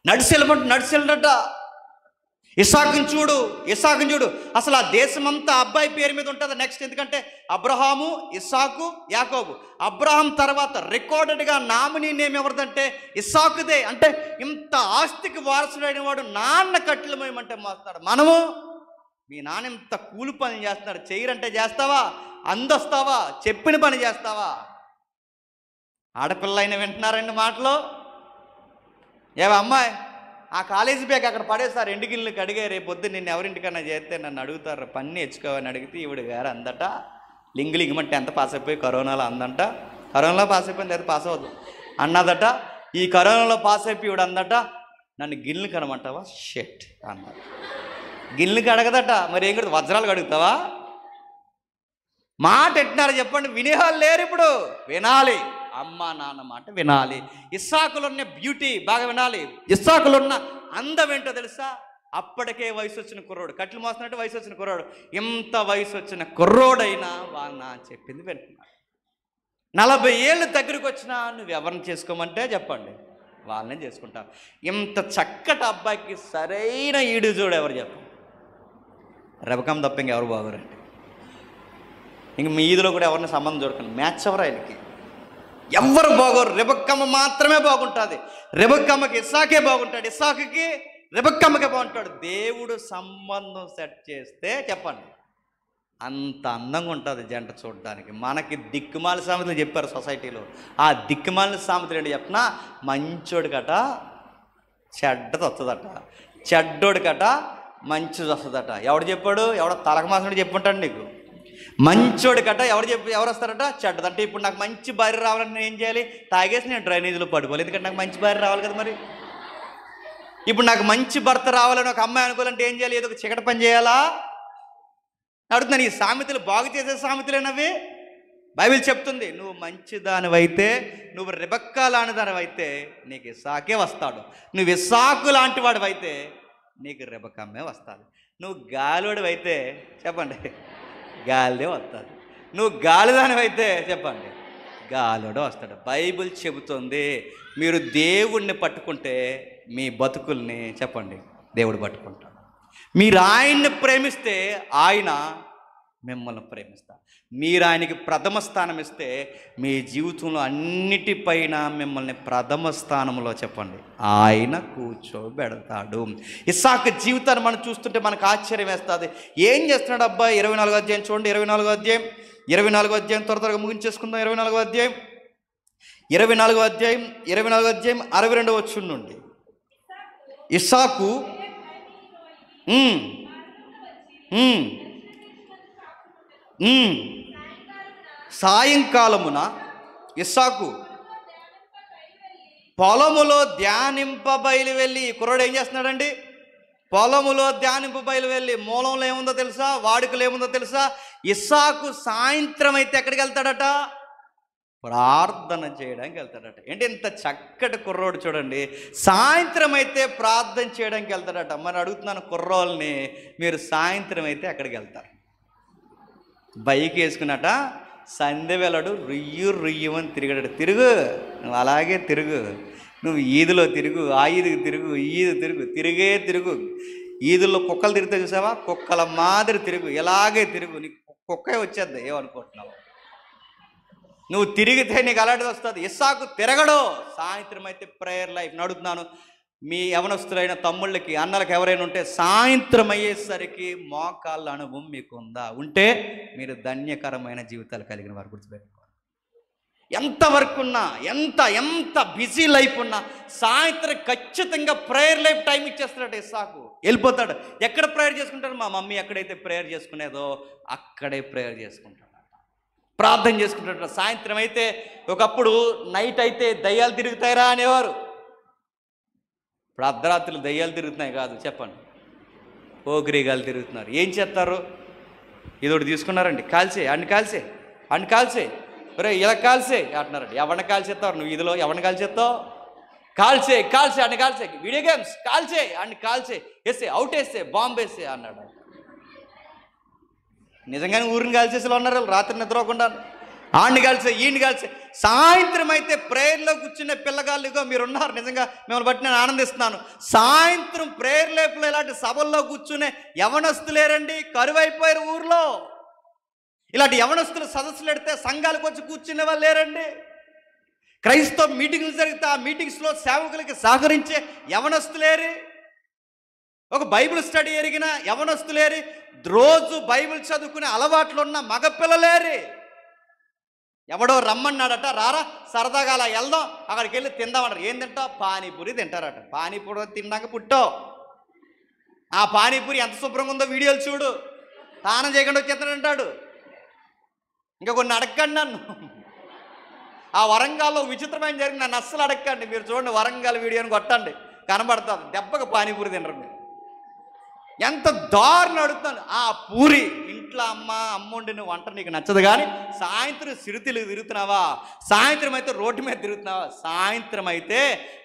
నడిచి వెళ్ళడట. ఇస్సాకుని చూడు. అసలు ఆ దేశమంతా అబ్బాయి పేరు మీద ఉంటుంది నెక్స్ట్. ఎందుకంటే అబ్రహాము, ఇస్సాకు, యాకోబు. అబ్రహాం తర్వాత రికార్డెడ్గా నామినీ నేమ్ ఎవరిదంటే ఇస్సాకుదే. అంటే ఇంత ఆస్తికి వారసుడైన వాడు నాన్న కట్టెలు మోయమంటే మోస్తాడు. మనము మీ నాన్న ఇంత కూలి పని చేస్తున్నాడు, చెయ్యరంటే చేస్తావా? అందొస్తావా? చెప్పిన పని చేస్తావా? ఆడపిల్ల అయినా వింటున్నారండి మాటలు. ఏవా అమ్మాయి, ఆ కాలేజీ బ్యాగ్ అక్కడ పడేసారు, ఎండుగిళ్ళకి అడిగే, రేపు పొద్దు నిన్ను ఎవరింటికన్నా చేస్తే నన్ను అడుగుతారు, పని నేర్చుకోవని అడిగితే ఈవిడ గారు అందట లింగులింగమంటే ఎంత పాస్ అయిపోయి కరోనాలో అందంట. కరోనాలో పాస్ అయిపోయింది, అది పాస్ అవ్వదు అన్నదట. ఈ కరోనాలో పాస్ అయిపోయి ఈవిడ అందట, నన్ను గిన్నెలు కనమంటావా? షెట్ అన్నది. గిన్నెలకి అడగదట, మరి ఏం కడుతుంది? వజ్రాలు కడుగుతావా? మాట ఎట్టినారు చెప్పండి? వినేవాళ్ళు లేరు. ఇప్పుడు వినాలి, అమ్మ నాన్న మాట వినాలి. ఇస్సాకులో ఉన్న బ్యూటీ బాగా వినాలి. ఇస్సాకులో ఉన్న అందం ఏంటో తెలుసా? అప్పటికే వయసు వచ్చిన కుర్రోడు, కట్లు మోస్తున్నట్టు వయసు వచ్చిన కుర్రోడు. ఇంత వయసు వచ్చిన కుర్రోడైనా వాళ్ళ నా చెప్పింది వింటున్నాడు. 40 ఏళ్ళు దగ్గరికి వచ్చినా నువ్వు ఎవరిని చేసుకోమంటే చెప్పండి, వాళ్ళనే చేసుకుంటావు. ఇంత చక్కటి అబ్బాయికి సరైన ఈడు చూడు ఎవరు చెప్పండి? రెబకమ్మ తప్ప ఇంకెవరు బాగోరండి. ఇంక మీ ఈదులో కూడా ఎవరిని సంబంధం చూడకండి, మ్యాచ్ ఎవరు ఆయనకి ఎవ్వరు బాగోరు. రెబకమ్మ మాత్రమే బాగుంటుంది. రెబకమ్మకి ఇస్సాకే బాగుంటాడు, ఇస్సాకుకి రెబకమ్మకే బాగుంటాడు. దేవుడు సంబంధం సెట్ చేస్తే చెప్పండి అంత అందంగా ఉంటుంది జంట చూడడానికి. మనకి దిక్కుమాల సామెతలు చెప్పారు సొసైటీలో. ఆ దిక్కుమాల సామెతలు ఏంటి చెప్పినా, మంచోడికట చెడ్డది వస్తుందట, చెడ్డోడికట మంచిది వస్తుందట. ఎవడు చెప్పాడు? ఎవడో తలకమాసనుడు చెప్పుంటాడు నీకు. మంచోడికట ఎవరు వస్తారట? చెడ్డది. అంటే ఇప్పుడు నాకు మంచి భార్య రావాలని నేను ఏం చేయాలి? తాగేసి నేను డ్రైనేజీలో పడిపోవాలి, ఎందుకంటే నాకు మంచి భార్య రావాలి కదా. మరి ఇప్పుడు నాకు మంచి భర్త రావాలని ఒక అమ్మాయి అనుకోవాలంటే ఏం చేయాలి? ఏదో ఒక చీకటి పని చేయాలా? అడుగుతున్నాను. ఈ సామెతలు బాగు చేసే సామెతలేనవి. బైబిల్ చెప్తుంది, నువ్వు మంచి దానివైతే, నువ్వు రెబెక్కా లాంటి దానివైతే నీకు ఇస్సాకే వస్తాడు. నువ్వు ఇస్సాకు లాంటి వాడివైతే నీకు రెబెక్కమ్మే వస్తాడు. నువ్వు గాలివాడివైతే చెప్పండి గాలిదే వస్తాడు. నువ్వు గాలిదానివైతే చెప్పండి గాలివాడు వస్తాడు. బైబిల్ చెబుతుంది, మీరు దేవుణ్ణి పట్టుకుంటే మీ బతుకుల్ని చెప్పండి దేవుడు పట్టుకుంటాడు. మీరు ఆయన్ని ప్రేమిస్తే ఆయన మిమ్మల్ని ప్రేమిస్తారు. మీరు ఆయనకి ప్రథమ స్థానం ఇస్తే మీ జీవితంలో అన్నిటిపైన మిమ్మల్ని ప్రథమ స్థానంలో చెప్పండి ఆయన కూర్చోబెడతాడు. ఇస్సాకు జీవితాన్ని మనం చూస్తుంటే మనకు ఆశ్చర్యం వేస్తుంది. ఏం చేస్తున్నాడు అబ్బా? 24వ అధ్యాయం చూడండి. 24వ అధ్యాయం త్వర త్వరగా ముగించేసుకుందాం. 24వ అధ్యాయం 62వ వచనం నుండి. ఇస్సాకు సాయంకాలమున ఇస్సాకు పొలములో ధ్యానింప బయలు వెళ్ళి, కుర్రాడు ఏం చేస్తున్నాడండి? పొలములో ధ్యానింప బయలు వెళ్ళి. మూలంలో ఏముందో తెలుసా? వాడుకలు ఏముందో తెలుసా? ఇస్సాకు సాయంత్రం అయితే ఎక్కడికి వెళ్తాడట? ప్రార్థన చేయడానికి వెళ్తాడట. ఏంటి ఇంత చక్కటి కుర్రోడు చూడండి, సాయంత్రం అయితే ప్రార్థన చేయడానికి వెళ్తాడట. మరి అడుగుతున్నాను కుర్రోల్ని, మీరు సాయంత్రం అయితే ఎక్కడికి వెళ్తారు? బైక్ వేసుకున్నట సంధ్య వెళ్ళడు, రుయ్యమని తిరిగాడు. తిరుగు, నువ్వు అలాగే తిరుగు, నువ్వు ఈదులో తిరుగు, ఆ ఈదుకు తిరుగు, తిరుగు. ఈదుల్లో కుక్కలు తిరుగుతాయి చూసావా? కుక్కల మాదిరి తిరుగు, ఇలాగే తిరుగు. నీకు కుక్కే వచ్చేద్ది, ఏమనుకుంటున్నావు? నువ్వు తిరిగితే నీకు అలాంటిది వస్తుంది. ఇస్సాకు తిరగడు. సాయంత్రం అయితే ప్రేయర్ లైఫ్. నడుతున్నాను మీ యవనస్తులైన తమ్ముళ్ళకి, అన్నలకు ఎవరైనా ఉంటే సాయంత్రం అయ్యేసరికి మోకాళ్ళ అనుభవం మీకు ఉందా? ఉంటే మీరు ధన్యకరమైన జీవితాలు కలిగిన వారు. గుర్తుపెట్టుకోవాలి. ఎంత వర్క్ ఉన్నా, ఎంత బిజీ లైఫ్ ఉన్నా సాయంత్రం ఖచ్చితంగా ప్రేయర్ లైఫ్ టైం ఇచ్చేస్తాడు. ఇస్సాకు వెళ్ళిపోతాడు. ఎక్కడ ప్రేయర్ చేసుకుంటాడు? మా మమ్మీ ఎక్కడైతే ప్రేయర్ చేసుకునేదో అక్కడే ప్రేయర్ చేసుకుంటాడు, ప్రార్థన చేసుకుంటాడు. సాయంత్రం అయితే, ఒకప్పుడు నైట్ అయితే దయ్యాలు తిరుగుతాయిరా అనేవారు. ఇప్పుడు అర్ధరాత్రులు దయ్యాలు తిరుగుతున్నాయి కాదు, చెప్పండి పోకిరీగాలు తిరుగుతున్నారు. ఏం చేస్తారు? ఇదొకటి తీసుకున్నారండి, అన్ని కాల్సే ఒరే ఇలా కాల్సే అంటున్నారండి. ఎవరిని కాల్చేస్తావు నువ్వు? ఇదిలో ఎవరిని కాల్చేస్తావు? కాల్సే అన్ని కాల్సే, వీడియో గేమ్స్ అన్ని కాల్సే, వేసే అవుట్ వేస్తే బాంబు వేసే అన్నాడు. నిజంగానే ఊరిని కాల్చేసేలా ఉన్నారు రాత్రి నిద్రపోకుండా. ఆడిని కాల్సే, ఈయన్ని కాల్సే. సాయంత్రం అయితే ప్రేయర్లో కూర్చునే పిల్లగాళ్ళుగా మీరున్నారు. నిజంగా మిమ్మల్ని బట్టి నేను ఆనందిస్తున్నాను. సాయంత్రం ప్రేయర్ లేపులో ఇలాంటి సభల్లో కూర్చునే యవనస్తులేరండి, కరువైపోయారు ఊర్లో. ఇలాంటి యవనస్తులు సదస్సులు పెడితే సంఘాలకు వచ్చి కూర్చునే వాళ్ళు లేరండి. క్రైస్తవ మీటింగ్లు జరిగితే ఆ మీటింగ్స్లో సేవకులకి సహకరించే యవనస్తులేరి, ఒక బైబిల్ స్టడీ ఎరిగిన యవనస్తులేరి, రోజు బైబిల్ చదువుకునే అలవాట్లు ఉన్న మగపిల్లలేరి. ఎవడో రమ్మన్నాడట, రారా సరదాగా అలా వెళ్దాం, అక్కడికి వెళ్ళి తిందామన్నారు. ఏం తింటావు? పానీపూరి తింటారట. పానీపూరి తిన్నాక పుట్టో. ఆ పానీపూరి ఎంత శుభ్రంగా ఉందో వీడియోలు చూడు. స్నానం చేయకుండా వచ్చేస్తాడంటాడు. ఇంకా కొన్ని అడగండి నన్ను. ఆ వరంగల్లో విచిత్రమైన జరిగింది, నన్ను అస్సలు అడగండి. మీరు చూడండి, వరంగల్ వీడియోని కొట్టండి, కనబడుతుంది. దెబ్బగా పానీపూరి తినరు మీరు. ఎంత దారుణం అడుగుతాను. ఆ పూరి ఇంట్లో అమ్మ వండిన వంట నీకు నచ్చదు, కానీ సాయంత్రం సిరితిలు తిరుగుతున్నావా? సాయంత్రం అయితే రోడ్డు మీద తిరుగుతున్నావా? సాయంత్రం అయితే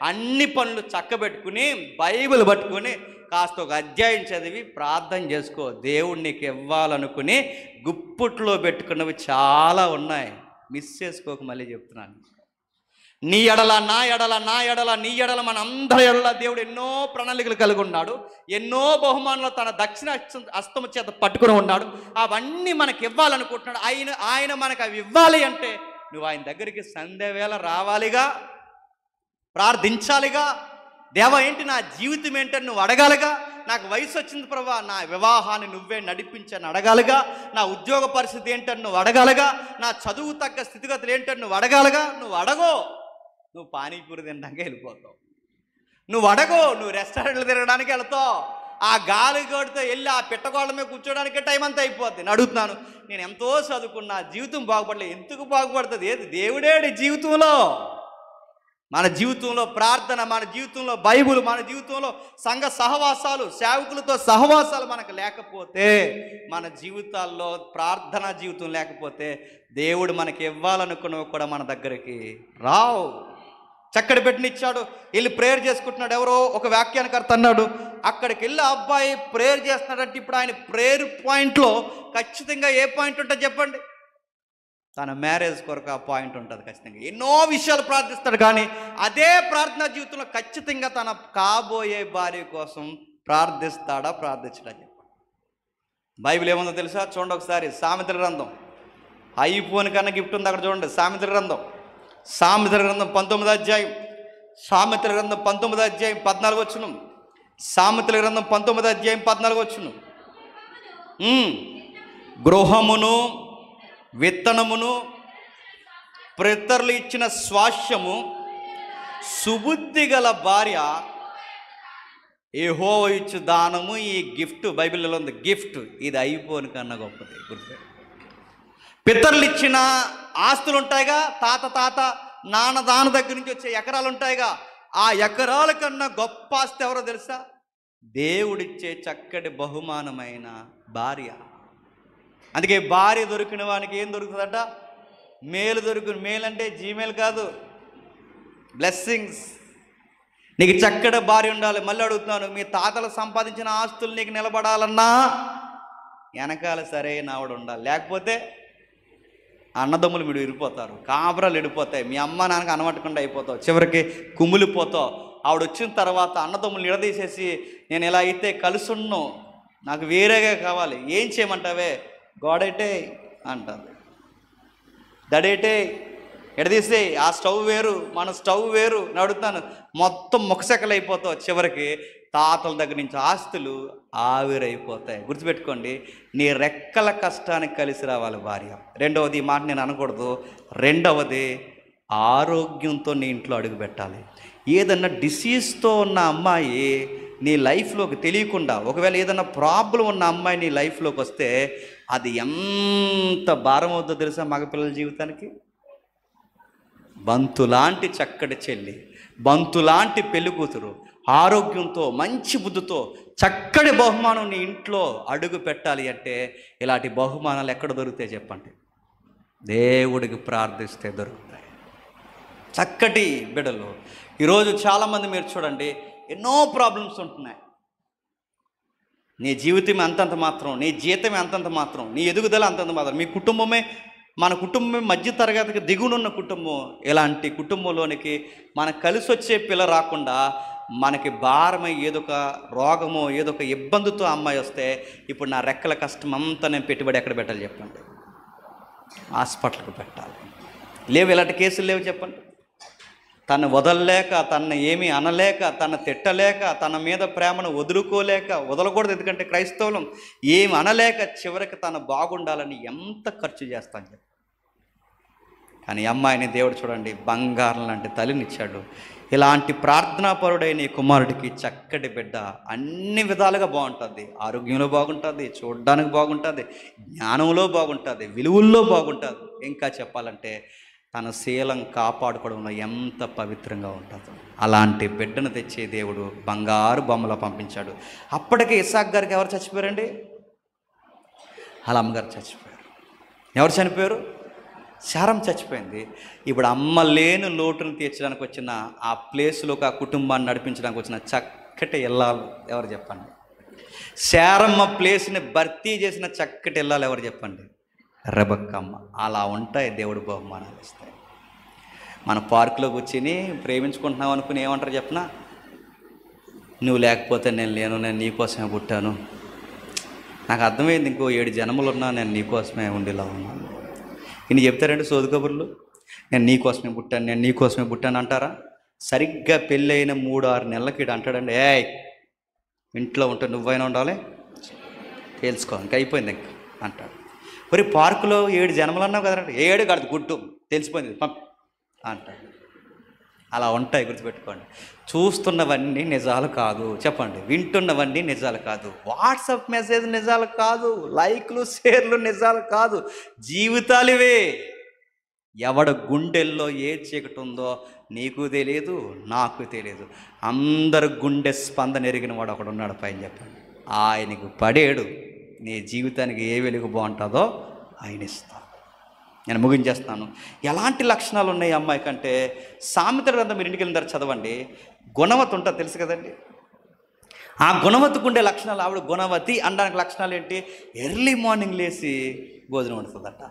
అన్ని పనులు చక్కబెట్టుకుని బైబిల్ పట్టుకుని కాస్త ఒక అధ్యాయం చదివి ప్రార్థన చేసుకో. దేవుడు నీకు ఇవ్వాలనుకుని గుప్పుట్లో పెట్టుకున్నవి చాలా ఉన్నాయి. మిస్ చేసుకోక మళ్ళీ చెప్తున్నాను. నీ ఎడల, నా ఎడల, నా ఎడల, నీ ఎడల, మన అందరి ఎడల దేవుడు ఎన్నో ప్రణాళికలు కలిగి ఉన్నాడు. ఎన్నో బహుమానాలు తన దక్షిణ హస్తము చేత పట్టుకుని ఉన్నాడు. అవన్నీ మనకి ఇవ్వాలనుకుంటున్నాడు. ఆయన మనకు అవి ఇవ్వాలి అంటే నువ్వు ఆయన దగ్గరికి సంధ్యవేళ రావాలిగా, ప్రార్థించాలిగా. దేవా ఏంటి నా జీవితం ఏంటని నువ్వు అడగాలిగా. నాకు వయసు వచ్చింది ప్రభా, నా వివాహాన్ని నువ్వే నడిపించని అడగాలిగా. నా ఉద్యోగ పరిస్థితి ఏంటని నువ్వు అడగాలిగా. నా చదువు తగ్గ స్థితిగతులు ఏంటని నువ్వు అడగాలిగా. నువ్వు అడగో, నువ్వు పానీపూరి తినడానికి వెళ్ళిపోతావు. నువ్వు అడగో, నువ్వు రెస్టారెంట్లు తిరగడానికి వెళ్తావు. ఆ గాలిగోడితో వెళ్ళి ఆ పిట్టగోళ్ళ మీద కూర్చోడానికి టైం అంతా అయిపోద్ది. నేను అడుగుతున్నాను, నేను ఎంతో చదువుకున్నా, జీవితం బాగుపడలేదు. ఎందుకు బాగుపడుతుంది? ఏది దేవుడేడి జీవితంలో? మన జీవితంలో ప్రార్థన, మన జీవితంలో బైబుల్, మన జీవితంలో సంఘ సహవాసాలు, సేవకులతో సహవాసాలు మనకు లేకపోతే, మన జీవితాల్లో ప్రార్థనా జీవితం లేకపోతే దేవుడు మనకి ఇవ్వాలనుకున్నవి కూడా మన దగ్గరికి రావు. చక్కటి పెట్టినిచ్చాడు, వెళ్ళి ప్రేయర్ చేసుకుంటున్నాడు. ఎవరో ఒక వ్యాఖ్యానకర్త అన్నాడు, అక్కడికి వెళ్ళి అబ్బాయి ప్రేయర్ చేస్తున్నాడంటే ఇప్పుడు ఆయన ప్రేయర్ పాయింట్లో ఖచ్చితంగా ఏ పాయింట్ ఉంటుంది చెప్పండి? తన మ్యారేజ్ కొరకు ఆ పాయింట్ ఉంటుంది ఖచ్చితంగా. ఎన్నో విషయాలు ప్రార్థిస్తాడు, కానీ అదే ప్రార్థనా జీవితంలో ఖచ్చితంగా తన కాబోయే భార్య కోసం ప్రార్థిస్తాడా, ప్రార్థించడా చెప్పండి? బైబిల్ ఏముందో తెలుసా? చూడండి ఒకసారి, సామెతల గ్రంథం. ఐఫోన్ కన్నా గిఫ్ట్ ఉంది అక్కడ చూడండి. సామెతల గ్రంథం 19వ అధ్యాయం, సామెతల గ్రంథం 19వ అధ్యాయం 14వ వచనం. సామెతల గ్రంథం 19వ అధ్యాయం 14వ వచనం. గృహమును విత్తనమును పితరులు ఇచ్చిన స్వాస్థ్యము సుబుద్ధి గల భార్య యెహోవా ఇచ్చు దానము. ఈ గిఫ్ట్ బైబిల్లో ఉంది, గిఫ్ట్. ఇది ఐఫోన్ కన్నా గొప్పది. గుర్తుపెట్టు. పితరులు ఇచ్చిన ఆస్తులు ఉంటాయిగా, తాత నాన్న దగ్గర నుంచి వచ్చే ఎకరాలు ఉంటాయిగా, ఆ ఎకరాల కన్నా గొప్ప ఆస్తి ఎవరో తెలుసా? దేవుడిచ్చే చక్కటి బహుమానమైన భార్య. అందుకే భార్య దొరికిన వానికి ఏం దొరుకుతుందట? మేలు దొరుకుతుంది. మేలు అంటే జీమెయిల్ కాదు, బ్లెస్సింగ్స్. నీకు చక్కటి భార్య ఉండాలి. మళ్ళీ అడుగుతున్నాను, మీ తాతలు సంపాదించిన ఆస్తులు నీకు నిలబడాలన్నా వెనకాల సరైన ఆవిడ ఉండాలి. లేకపోతే అన్నదమ్ములు మీరు విడిపోతారు, కాపురాలు విడిపోతాయి, మీ అమ్మ నాన్నకి అనవట్టకుండా అయిపోతావు, చివరికి కుమిలిపోతావు. ఆవిడ వచ్చిన తర్వాత అన్నదమ్ములు నిలదీసేసి నేను ఎలా అయితే కలుసున్నో నాకు వేరేగా కావాలి, ఏం చేయమంటావే? గోడైతే అంటుంది, దడేటే ఎడదీసే. ఆ స్టవ్ వేరు, మన స్టవ్ వేరు. నేను అడుగుతాను, మొత్తం ముఖసెక్కలు అయిపోతావు. చివరికి తాతల దగ్గర నుంచి ఆస్తులు ఆవిరైపోతాయి. గుర్తుపెట్టుకోండి, నీ రెక్కల కష్టానికి కలిసి రావాలి భార్య. రెండవది, ఈ మాట నేను అనకూడదు, రెండవది ఆరోగ్యంతో నీ ఇంట్లో అడుగు పెట్టాలి. ఏదన్నా డిసీజ్తో ఉన్న అమ్మాయి నీ లైఫ్లోకి తెలియకుండా, ఒకవేళ ఏదన్నా ప్రాబ్లం ఉన్న అమ్మాయి నీ లైఫ్లోకి వస్తే అది ఎంత భారం అవుతుందో తెలుసా మగపిల్లల జీవితానికి? బంతులాంటి చక్కటి చెల్లి, బంతులాంటి పెళ్లి కూతురు ఆరోగ్యంతో మంచి బుద్ధితో చక్కటి బహుమానం నీ ఇంట్లో అడుగు పెట్టాలి అంటే ఇలాంటి బహుమానాలు ఎక్కడ దొరుకుతాయి చెప్పండి? దేవుడికి ప్రార్థిస్తే దొరుకుతాయి చక్కటి బిడ్డలు. ఈరోజు చాలామంది మీరు చూడండి, ఎన్నో ప్రాబ్లమ్స్ ఉంటున్నాయి. నీ జీవితం అంతంత మాత్రం, నీ జీతమే అంతంత మాత్రం, నీ ఎదుగుదల అంతంత మాత్రం. మీ కుటుంబమే, మన కుటుంబమే మధ్య తరగతికి దిగునున్న కుటుంబం. ఇలాంటి కుటుంబంలోనికి మనకు కలిసి వచ్చే పిల్ల రాకుండా మనకి భారమై ఏదొక రోగమో ఏదొక ఇబ్బందితో అమ్మాయి వస్తే ఇప్పుడు నా రెక్కల కష్టం అంతా నేను పెట్టుబడి ఎక్కడ పెట్టాలి చెప్పండి? హాస్పిటల్కి పెట్టాలి. లేవు, ఇలాంటి కేసులు లేవు చెప్పండి? తను వదలలేక, తను ఏమీ అనలేక, తను తిట్టలేక, తన మీద ప్రేమను వదలకూడదు, ఎందుకంటే క్రైస్తవులం, ఏమి అనలేక చివరికి తను బాగుండాలని ఎంత ఖర్చు చేస్తాను చెప్పి. కానీ అమ్మాయిని దేవుడు చూడండి బంగారం లాంటి తల్లినిచ్చాడు. ఇలాంటి ప్రార్థనాపరుడైన ఈ కుమారుడికి చక్కటి బిడ్డ అన్ని విధాలుగా బాగుంటుంది. ఆరోగ్యంలో బాగుంటుంది, చూడడానికి బాగుంటుంది, జ్ఞానంలో బాగుంటుంది, విలువల్లో బాగుంటుంది. ఇంకా చెప్పాలంటే తన శీలం కాపాడుకోవడంలో ఎంత పవిత్రంగా ఉంటుందో అలాంటి బిడ్డను తెచ్చే దేవుడు బంగారు బొమ్మలో పంపించాడు. అప్పటికే ఇస్సాకు గారికి ఎవరు చచ్చిపోయారండి? వాళ్ళ అమ్మగారు చచ్చిపోయారు. ఎవరు చనిపోయారు? శారమ్మ చచ్చిపోయింది. ఇప్పుడు అమ్మ లేని లోటును తీర్చడానికి వచ్చిన ఆ ప్లేస్లోకి ఆ కుటుంబాన్ని నడిపించడానికి వచ్చిన చక్కటి ఇల్లాలు ఎవరు చెప్పండి? శారమ్మ ప్లేస్ని భర్తీ చేసిన చక్కటి ఇల్లాలు ఎవరు చెప్పండి? రెబక్కమ్మ. అలా ఉంటాయి దేవుడు బహుమానాలు ఇస్తాయి. మన పార్కులో కూర్చుని ప్రేమించుకుంటున్నావు అనుకుని ఏమంటారు చెప్పనా, నువ్వు లేకపోతే నేను లేను, నేను నీకోసమే పుట్టాను, నాకు అర్థమైంది ఇంకో 7 జన్మలు ఉన్నా నేను నీకోసమే ఉండేలా ఉన్నాను. ఇన్ని చెప్తారండి సోది కబుర్లు. నేను నీకోసమే పుట్టాను, నేను నీకోసమే పుట్టాను అంటారా? సరిగ్గా పెళ్ళైన 3-6 నెలలకి ఇడు అంటాడండి, ఏయ్ ఇంట్లో ఉంటే నువ్వైనా ఉండాలి, తెలుసుకో, ఇంకా అయిపోయింది ఇంకా అంటాడు. మరి పార్కులో 7 జన్మలు అన్నావు కదండి, 7 కాదు గుడ్డు తెలిసిపోయింది అంటాడు. అలా ఉంటాయి, గుర్తుపెట్టుకోండి. చూస్తున్నవన్నీ నిజాలు కాదు, చెప్పండి. వింటున్నవన్నీ నిజాలు కాదు, వాట్సాప్ మెసేజ్ నిజాలు కాదు, లైక్లు షేర్లు నిజాలు కాదు, జీవితాలు ఇవే. ఎవడ గుండెల్లో ఏ చీకటి ఉందో నీకు తెలియదు, నాకు తెలియదు. అందరు గుండె స్పందన ఎరిగిన వాడు ఒకడు ఉన్నాడు పైన, చెప్పండి. ఆయనకు పడేడు నీ జీవితానికి ఏ వెలుగు బాగుంటుందో ఆయన ఇస్తాడు. నేను ముగించేస్తాను. ఎలాంటి లక్షణాలు ఉన్నాయి అమ్మాయి కంటే, సామెతల గ్రంథం మీరు ఇంటికి వెళ్ళిన చదవండి. గుణవతి ఉంటుంది తెలుసు కదండి. ఆ గుణవతికి ఉండే లక్షణాలు, ఆవిడ గుణవతి అనడానికి లక్షణాలు ఏంటి? ఎర్లీ మార్నింగ్ లేచి భోజనం వండుతుందట.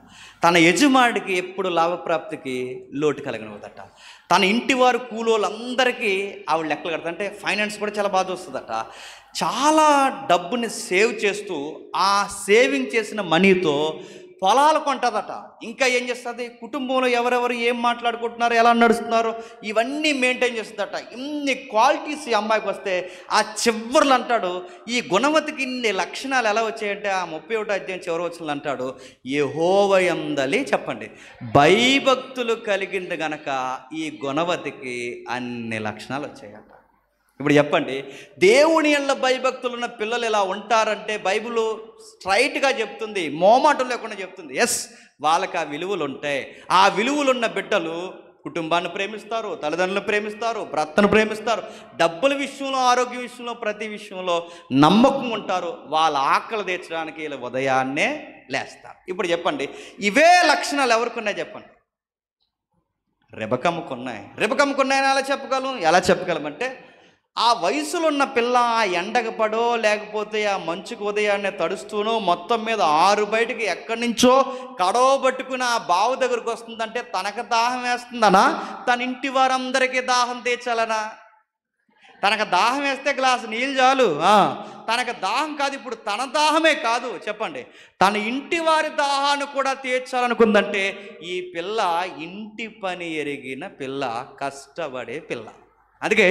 తన యజమానికి ఎప్పుడు లాభప్రాప్తికి లోటు కలిగినదట. తన ఇంటి వారు కూలోళ్ళందరికీ ఆవిడ లెక్కలు కడతా, అంటే ఫైనాన్స్ కూడా చాలా బాగా వస్తుందట. చాలా డబ్బుని సేవ్ చేస్తూ ఆ సేవింగ్ చేసిన మనీతో పొలాలు కొంటుందట. ఇంకా ఏం చేస్తుంది, కుటుంబంలో ఎవరెవరు ఏం మాట్లాడుకుంటున్నారు, ఎలా నడుస్తున్నారో ఇవన్నీ మెయింటైన్ చేస్తుందట. ఇన్ని క్వాలిటీస్ ఈ అమ్మాయికి వస్తే ఆ చివర్లు అంటాడు, ఈ గుణవతికి ఇన్ని లక్షణాలు ఎలా వచ్చాయంటే ఆ 31వ అధ్యాయం చివరి వచనంలో అంటాడు, యెహోవా యందలి చెప్పండి భయభక్తులు కలిగింది గనక ఈ గుణవతికి అన్ని లక్షణాలు వచ్చాయట. ఇప్పుడు చెప్పండి, దేవుని యందు భయభక్తులు ఉన్న పిల్లలు ఎలా ఉంటారంటే బైబిల్ స్ట్రైట్గా చెప్తుంది, మోమాటం లేకుండా చెప్తుంది. ఎస్, వాళ్ళకి ఆ విలువలు ఉంటాయి. ఆ విలువలు ఉన్న బిడ్డలు కుటుంబాన్ని ప్రేమిస్తారు, తల్లిదండ్రులను ప్రేమిస్తారు, భర్తను ప్రేమిస్తారు, డబ్బుల విషయంలో, ఆరోగ్య విషయంలో, ప్రతి విషయంలో నమ్మకం ఉంటారు. వాళ్ళ ఆకలి తీర్చడానికి వీళ్ళ ఉదయాన్నే లేస్తారు. ఇప్పుడు చెప్పండి, ఇవే లక్షణాలు ఎవరికి ఉన్నాయి చెప్పండి? రెబెక్కమ్మకు ఉన్నాయి. రెబెక్కమ్మకు ఉన్నాయని ఎలా చెప్పగలమంటే, ఆ వయసులో ఉన్న పిల్ల ఆ ఎండకు పడో లేకపోతే ఆ మంచుకు ఉదయాన్నే తడుస్తూనో మొత్తం మీద 6 బయటికి ఎక్కడి నుంచో కడవబట్టుకుని ఆ బావు దగ్గరకు వస్తుందంటే తనకు దాహం వేస్తుందనా, తన ఇంటి వారందరికీ దాహం తీర్చాలనా? తనకు దాహం వేస్తే గ్లాసు నీళ్ళు చాలు. తనకు దాహం కాదు, ఇప్పుడు తన దాహమే కాదు చెప్పండి, తన ఇంటి వారి దాహాన్ని కూడా తీర్చాలనుకుందంటే ఈ పిల్ల ఇంటి పని ఎరిగిన పిల్ల, కష్టపడే పిల్ల. అందుకే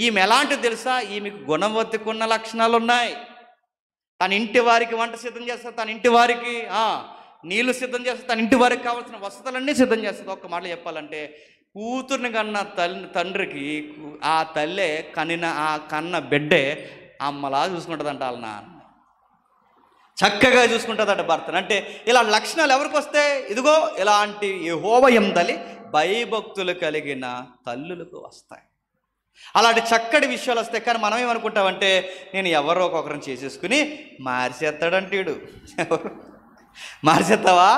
ఈమె ఎలాంటిది తెలుసా, ఈమెకు గుణవతికి ఉన్న లక్షణాలు ఉన్నాయి. తన ఇంటి వారికి వంట సిద్ధం చేస్తారు, తన ఇంటి వారికి నీళ్లు సిద్ధం చేస్తారు, తన ఇంటి వారికి కావాల్సిన వసతులన్నీ సిద్ధం చేస్తుంది. ఒక్క మాట చెప్పాలంటే, కూతుర్ని కన్న తండ్రికి ఆ తల్లే కన్న బిడ్డే అమ్మలా చూసుకుంటుందంట వాళ్ళ నాన్న, చక్కగా చూసుకుంటుందట భర్తను. అంటే ఇలాంటి లక్షణాలు ఎవరికి వస్తే, ఇదిగో ఇలాంటి యెహోవా యందలి భయభక్తులు కలిగిన తల్లులకు వస్తాయి. అలాంటి చక్కటి విషయాలు వస్తాయి. కానీ మనం ఏమనుకుంటామంటే, నేను ఎవరో ఒకరిని చేసేసుకుని మార్చేస్తాడంటీడు. మార్చేస్తావా?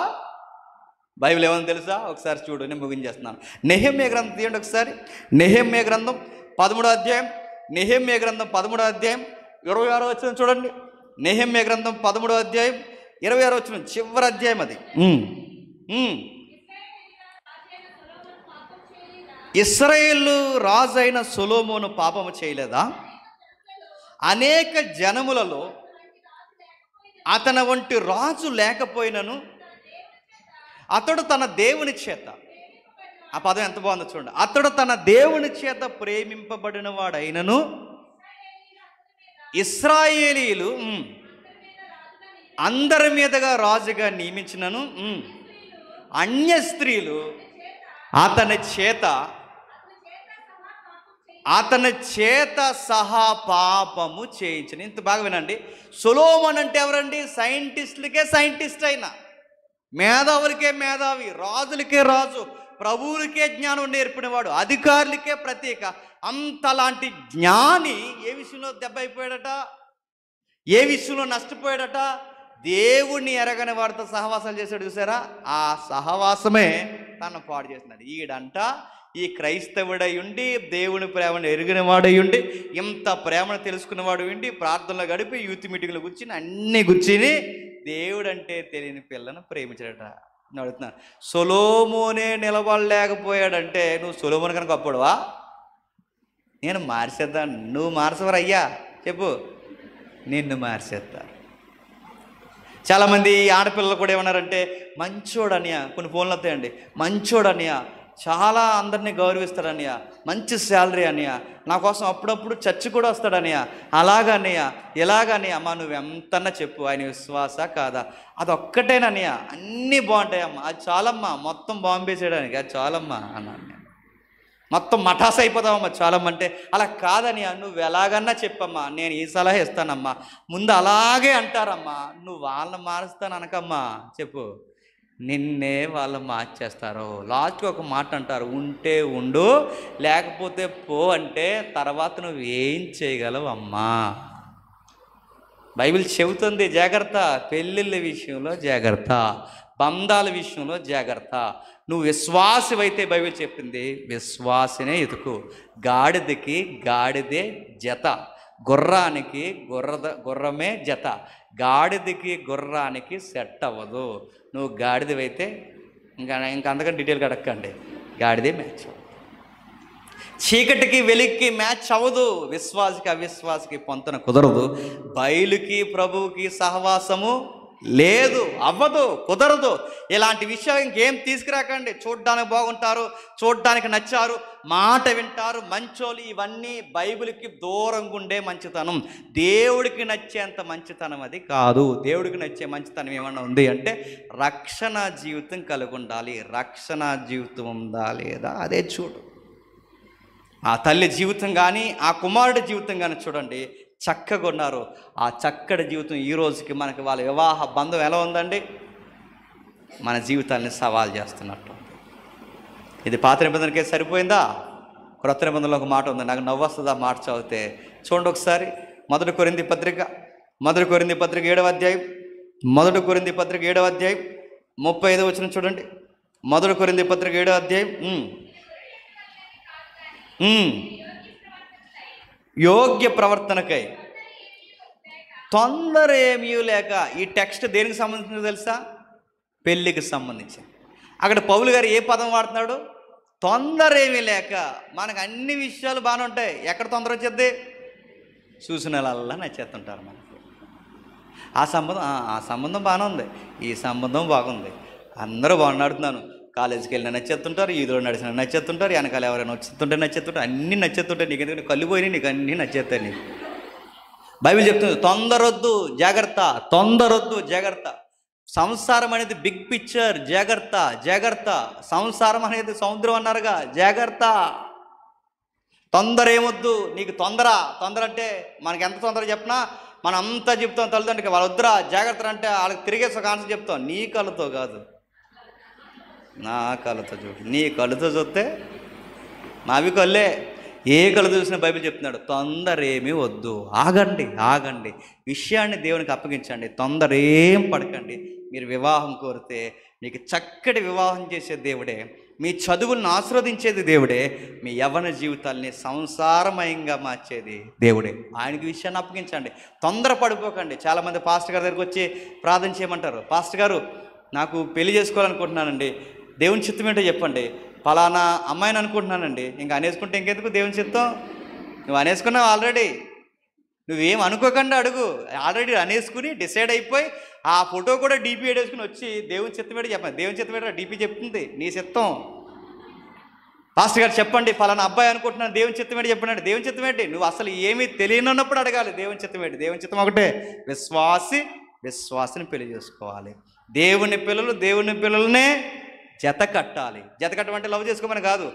బైబిల్ ఏమని తెలుసా? ఒకసారి చూడు, నేను ముగించేస్తున్నాను. నెహెమ్యా గ్రంథం తీయండి ఒకసారి. నెహెమ్యా గ్రంథం 13వ అధ్యాయం, నెహెమ్యా గ్రంథం 13వ అధ్యాయం 26వ వచనం చూడండి. నెహెమ్యా గ్రంథం 13వ అధ్యాయం 26వ వచనం, చివరి అధ్యాయం అది. ఇశ్రాయేలు రాజు అయిన సొలొమోను పాపము చేయలేదా? అనేక జనములలో అతని వంటి రాజు లేకపోయినను అతడు తన దేవుని చేత, ఆ పదం ఎంత బాగుందో చూడండి, అతడు తన దేవుని చేత ప్రేమింపబడిన వాడైనను ఇశ్రాయేలీయులు అందరి మీదగా రాజుగా నియమించినను అన్య స్త్రీలు అతని చేత సహా పాపము చేయించను. ఇంత బాగా వినండి. సొలొమోను అంటే ఎవరండి? సైంటిస్టులకే సైంటిస్ట్ అయిన, మేధావులకే మేధావి, రాజులకే రాజు, ప్రభువులకే జ్ఞానం నేర్పినవాడు, అధికారులకే ప్రత్యేక. అంతలాంటి జ్ఞాని ఏ విషయంలో దెబ్బ అయిపోయాడట? ఏ విషయంలో నష్టపోయాడట? దేవుణ్ణి ఎరగని వాడితో సహవాసాలు చేశాడు చూసారా, ఆ సహవాసమే తను పాడు చేస్తున్నాడు. ఈడంట ఈ క్రైస్తవుడై ఉండి, దేవుని ప్రేమను ఎరిగిన వాడై ఉండి, ఇంత ప్రేమను తెలుసుకున్నవాడు ఉండి, ప్రార్థనలో గడిపి యూత్ మీటింగ్లో కూర్చుని అన్నీ కూర్చుని దేవుడంటే తెలియని పిల్లను ప్రేమించాడట. నేను అడుగుతున్నాను, సొలొమోనే నిలబడలేకపోయాడంటే నువ్వు సొలొమోను కనుక గొప్పడువా? నేను మార్చేద్దాను. నువ్వు మార్చవరయ్యా చెప్పు, నిన్ను మార్చేస్తారు. చాలామంది ఆడపిల్లలు కూడా ఏమన్నారంటే, మంచోడనియా, కొన్ని ఫోన్లు వస్తాయండి, మంచోడనియా, చాలా అందరినీ గౌరవిస్తాడనియా, మంచి శాలరీ అనియా, నా కోసం అప్పుడప్పుడు చర్చి కూడా వస్తాడనియా, అలాగనియా ఇలాగనియా. అమ్మా నువ్వు ఎంతన్నా చెప్పు, ఆయన విశ్వాస కాదా? అదొక్కటేననియా, అన్నీ బాగుంటాయమ్మా, అది చాలమ్మా, మొత్తం బాంబే చేయడానికి అది చాలమ్మా అన్నాను. మొత్తం మఠాస్ అయిపోతావమ్మా చాలమ్మా అంటే, అలా కాదని నువ్వు ఎలాగన్నా చెప్పమ్మా, నేను ఈ సలహా ఇస్తానమ్మా. ముందు అలాగే అంటారమ్మా, నువ్వు వాళ్ళని మారుస్తాను అనకమ్మా, చెప్పు, నిన్నే వాళ్ళు మార్చేస్తారు. లాస్ట్కి ఒక మాట అంటారు, ఉంటే ఉండు లేకపోతే పో అంటే తర్వాత నువ్వు ఏం చేయగలవు అమ్మా. బైబిల్ చెబుతుంది జాగ్రత్త, పెళ్ళిళ్ళ విషయంలో జాగ్రత్త, బంధాల విషయంలో జాగ్రత్త. నువ్వు విశ్వాసమైతే బైబిల్ చెప్పింది విశ్వాసనే ఎతుకు. గాడిదకి గాడిదే జత, గుర్రానికి గుర్రమే జత. గాడిదకి గుర్రానికి సెట్ అవ్వదు. నువ్వు గాడిదవైతే ఇంకా అంతకంటే డీటెయిల్గా అడగండి, గాడిదే మ్యాచ్ అవ్వదు. చీకటికి వెలిక్కి మ్యాచ్ అవ్వదు. విశ్వాసికి అవిశ్వాసికి పొంతన కుదరదు. బయలుకి ప్రభువుకి సహవాసము లేదు, అవ్వదు, కుదరదు. ఇలాంటి విషయం ఇంకేం తీసుకురాకండి. చూడ్డానికి బాగుంటారు, చూడ్డానికి నచ్చారు, మాట వింటారు, మంచోళ్ళు, ఇవన్నీ బైబిల్కి దూరంగా ఉండే మంచితనం. దేవుడికి నచ్చేంత మంచితనం అది కాదు. దేవుడికి నచ్చే మంచితనం ఏమన్నా ఉంది అంటే రక్షణ జీవితం కలిగి ఉండాలి. రక్షణ జీవితం ఉందా లేదా అదే చూడు. ఆ తల్లి జీవితం కానీ ఆ కుమారుడి జీవితం కానీ చూడండి, చక్కగా ఉన్నారు. ఆ చక్కటి జీవితం ఈ రోజుకి మనకి వాళ్ళ వివాహ బంధం ఎలా ఉందండి? మన జీవితాన్ని సవాల్ చేస్తున్నట్టు. ఇది పాత నిబంధనకే సరిపోయిందా? క్రొత్త నిబంధనలో ఒక మాట ఉంది, నాకు నవ్వు వస్తుంది ఆ మాట చదివితే. చూడండి ఒకసారి, మొదటి కొరింథీ పత్రిక 7వ అధ్యాయం, 7వ అధ్యాయం 35వ వచనం చూడండి. 1 కొరింథీ పత్రిక 7వ అధ్యాయం యోగ్య ప్రవర్తనకై తొందర ఏమీ లేక. ఈ టెక్స్ట్ దేనికి సంబంధించిందో తెలుసా? పెళ్ళికి సంబంధించి. అక్కడ పౌలు గారు ఏ పదం వాడుతున్నాడు? తొందర ఏమీ లేక. మనకు అన్ని విషయాలు బాగానే ఉంటాయి, ఎక్కడ తొందర వచ్చేద్ది? చూసిన వాళ్ళల్లా నచ్చేస్తుంటారు మనకు. ఆ సంబంధం బాగానే ఉంది, ఈ సంబంధం బాగుంది, అందరూ బాగున్నాడుతున్నాను. కాలేజీకి వెళ్ళినా నచ్చేస్తుంటారు, ఈదులో నడిచిన నచ్చేస్తుంటారు, వెనకాల ఎవరైనా వచ్చేస్తుంటే నచ్చేస్తుంటారు, అన్నీ నచ్చేస్తుంటాయి. నీకు ఎందుకంటే కళ్ళు పోయినాయి, నీకు అన్నీ నచ్చేస్తాయి. నీకు బైబిల్ చెప్తుంది తొందరొద్దు జాగ్రత్త, తొందరొద్దు జాగ్రత్త. సంసారం అనేది బిగ్ పిక్చర్, జాగ్రత్త జాగ్రత్త. సంసారం అనేది సముద్రం అన్నారుగా, జాగ్రత్త. తొందర ఏమొద్దు నీకు. తొందర అంటే మనకి ఎంత తొందర చెప్పినా మనం అంతా చెప్తాం తల్లిదండ్రులకి, వాళ్ళు వద్దురా జాగ్రత్త అంటే వాళ్ళకి తిరిగేసి ఒక ఆన్సర్ చెప్తాం. నీ కళ్ళతో కాదు, నా కళ్ళతో చూడు. నీ కళ్ళతో చూస్తే మావి కళ్ళే, ఏ కళ్ళు చూసినా బైబిల్ చెప్తున్నాడు తొందర ఏమీ వద్దు, ఆగండి. విషయాన్ని దేవునికి అప్పగించండి, తొందర ఏం పడకండి. మీరు వివాహం కోరితే మీకు చక్కటి వివాహం చేసే దేవుడే, మీ చదువులను ఆస్వాదించేది దేవుడే, మీ యవ్వన జీవితాల్ని సంసారమయంగా మార్చేది దేవుడే. ఆయనకి విషయాన్ని అప్పగించండి, తొందర పడిపోకండి. చాలామంది పాస్టర్ గారి దగ్గరికి వచ్చి ప్రార్థన చేయమంటారు, పాస్టర్ గారు నాకు పెళ్లి చేసుకోవాలనుకుంటున్నానండి, దేవుని చిత్తం ఏంటో చెప్పండి. ఫలానా అమ్మాయిని అనుకుంటున్నానండి. ఇంకా అనేసుకుంటే ఇంకెందుకు దేవుని చిత్తం? నువ్వు అనేసుకున్నావు ఆల్రెడీ, నువ్వేం అనుకోకుండా అడుగు. ఆల్రెడీ అనేసుకుని డిసైడ్ అయిపోయి ఆ ఫోటో కూడా డీపీ వేసుకుని వచ్చి దేవుని చిత్తం ఏంటో చెప్పండి. దేవుని చిత్తం ఏంటో డీపీ చెప్తుంది, నీ చిత్తం. పాస్టర్ గారు చెప్పండి ఫలానా అబ్బాయి అనుకుంటున్నాను, దేవుని చిత్తం ఏంటి చెప్పండి. దేవుని చిత్తం ఏంటి? నువ్వు అసలు ఏమీ తెలియనప్పుడు అడగాలి. దేవుని చిత్తం ఏంటి? దేవుని చిత్తం ఒకటే, విశ్వాసిని పెళ్లి చేసుకోవాలి. దేవుని పిల్లలనే జత కట్టాలి. జత కట్టమంటే లవ్ చేసుకోమని కాదు,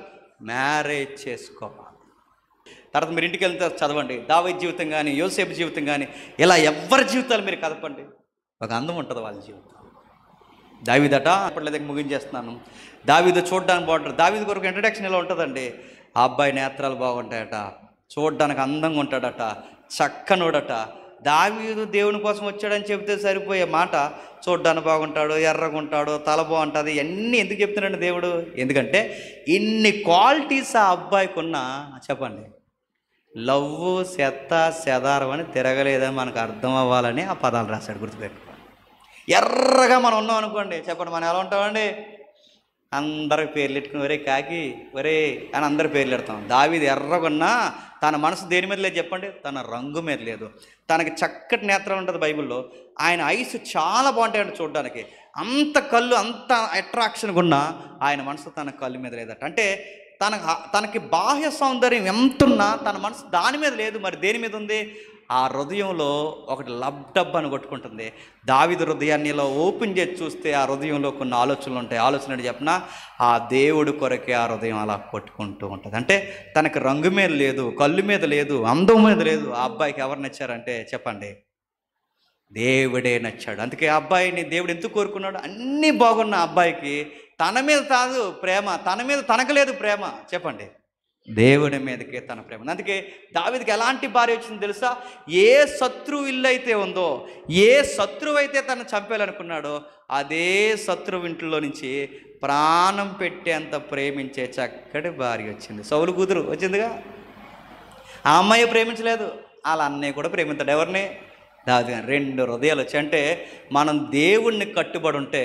మ్యారేజ్ చేసుకోవాలి. తర్వాత మీరు ఇంటికి వెళ్తే చదవండి, దావీదు జీవితం కానీ యోసేపు జీవితం కానీ, ఇలా ఎవరి జీవితాలు మీరు కదపండి, ఒక అందం ఉంటుంది వాళ్ళ జీవితం. దావీదట అప్పట్లేదు, ముగించేస్తున్నాను. దావీదు చూడడానికి బాగుంటాడు. దావీదు కొరకు ఇంట్రడక్షన్ ఇలా ఉంటుందండి. ఆ అబ్బాయి నేత్రాలు బాగుంటాయట, చూడడానికి అందంగా ఉంటాడట, చక్కనోడట. దావీదు దేవుని కోసం వచ్చాడని చెబితే సరిపోయే మాట, చూడ్డానికి బాగుంటాడు, ఎర్రగా ఉంటాడు, తల బాగుంటుంది, ఇవన్నీ ఎందుకు చెప్తున్నాడు దేవుడు? ఎందుకంటే ఇన్ని క్వాలిటీస్ ఆ అబ్బాయికి ఉన్నా చెప్పండి, లవ్వు సెదారం అని తిరగలేదని మనకు అర్థం అవ్వాలని ఆ పదాలు రాశాడు, గుర్తుపెట్టుకోండి. ఎర్రగా మనం ఉన్నాం అనుకోండి, చెప్పండి మనం ఎలా ఉంటామండి? అందరికి పేర్లు పెట్టుకుని ఒరే కాకి ఒరే అని అందరి పేర్లు పెడతాం. దావీదు ఎర్రగొన్నా తన మనసు దేని మీద లేదు చెప్పండి? తన రంగు మీద లేదు. తనకి చక్కటి నేత్రం ఉంటుంది బైబిల్లో. ఆయన ఐస్ చాలా బాగుంటాయండి చూడడానికి. అంత కళ్ళు అంత అట్రాక్షన్గా ఉన్నా ఆయన మనసు తన కళ్ళు మీద లేదట. అంటే తనకి బాహ్య సౌందర్యం ఎంతున్నా తన మనసు దాని మీద లేదు. మరి దేని మీద ఉంది? ఆ హృదయంలో ఒకటి లబ్డబ్ అని కొట్టుకుంటుంది. దావీదు హృదయాన్ని ఇలా ఓపెన్ చేసి చూస్తే ఆ హృదయంలో కొన్ని ఆలోచనలు ఉంటాయి. ఆలోచన చెప్పినా ఆ దేవుడు కొరకే ఆ హృదయం అలా కొట్టుకుంటూ ఉంటుంది. అంటే తనకి రంగు మీద లేదు, కళ్ళు మీద లేదు, అందం మీద లేదు. ఆ అబ్బాయికి ఎవరు నచ్చారంటే చెప్పండి? దేవుడే నచ్చాడు. అందుకే ఆ అబ్బాయిని దేవుడు ఎందుకు కోరుకున్నాడు? అన్నీ బాగున్న అబ్బాయికి తన మీద కాదు ప్రేమ, తన మీద తనకు లేదు ప్రేమ, చెప్పండి? దేవుడి మీదకే తన ప్రేమ. అందుకే దావీదుకి ఎలాంటి భార్య వచ్చింది తెలుసా? ఏ శత్రువు ఇల్లు అయితే ఉందో, ఏ శత్రువు అయితే తను చంపేయాలనుకున్నాడో అదే శత్రువు ఇంట్లో నుంచి ప్రాణం పెట్టేంత ప్రేమించే చక్కటి భార్య వచ్చింది. సౌలు కూతురు వచ్చిందిగా. ఆ అమ్మాయి ప్రేమించలేదు, వాళ్ళ అన్నయ్య కూడా ప్రేమించాడు. ఎవరిని? దావీదు. 2 హృదయాలు వచ్చాయి. అంటే మనం దేవుణ్ణి కట్టుబడి ఉంటే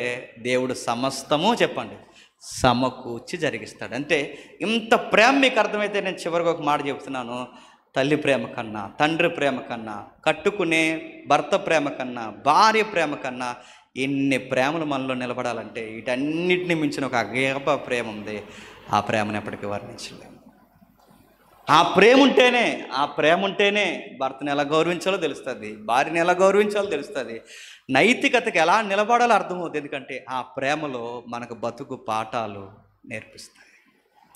దేవుడు సమస్తము చెప్పండి సమకూర్చి జరిగిస్తాడు. అంటే ఇంత ప్రేమ మీకు అర్థమైతే నేను చివరిగా ఒక మాట చెప్తున్నాను. తల్లి ప్రేమ కన్నా, తండ్రి ప్రేమ కన్నా, కట్టుకునే భర్త ప్రేమ కన్నా, భార్య ప్రేమ కన్నా ఎన్ని ప్రేమలు మనలో నిలబడాలంటే వీటన్నిటిని మించిన ఒక అగేప ప్రేమ ఉంది. ఆ ప్రేమను ఎప్పటికీ వర్ణించలేము. ఆ ప్రేమ ఉంటేనే భర్తను ఎలా గౌరవించాలో తెలుస్తుంది, భార్యని ఎలా గౌరవించాలో తెలుస్తుంది, నైతికతకి ఎలా నిలబడాలో అర్థమవుతుంది. ఎందుకంటే ఆ ప్రేమలో మనకు బతుకు పాఠాలు నేర్పిస్తాయి.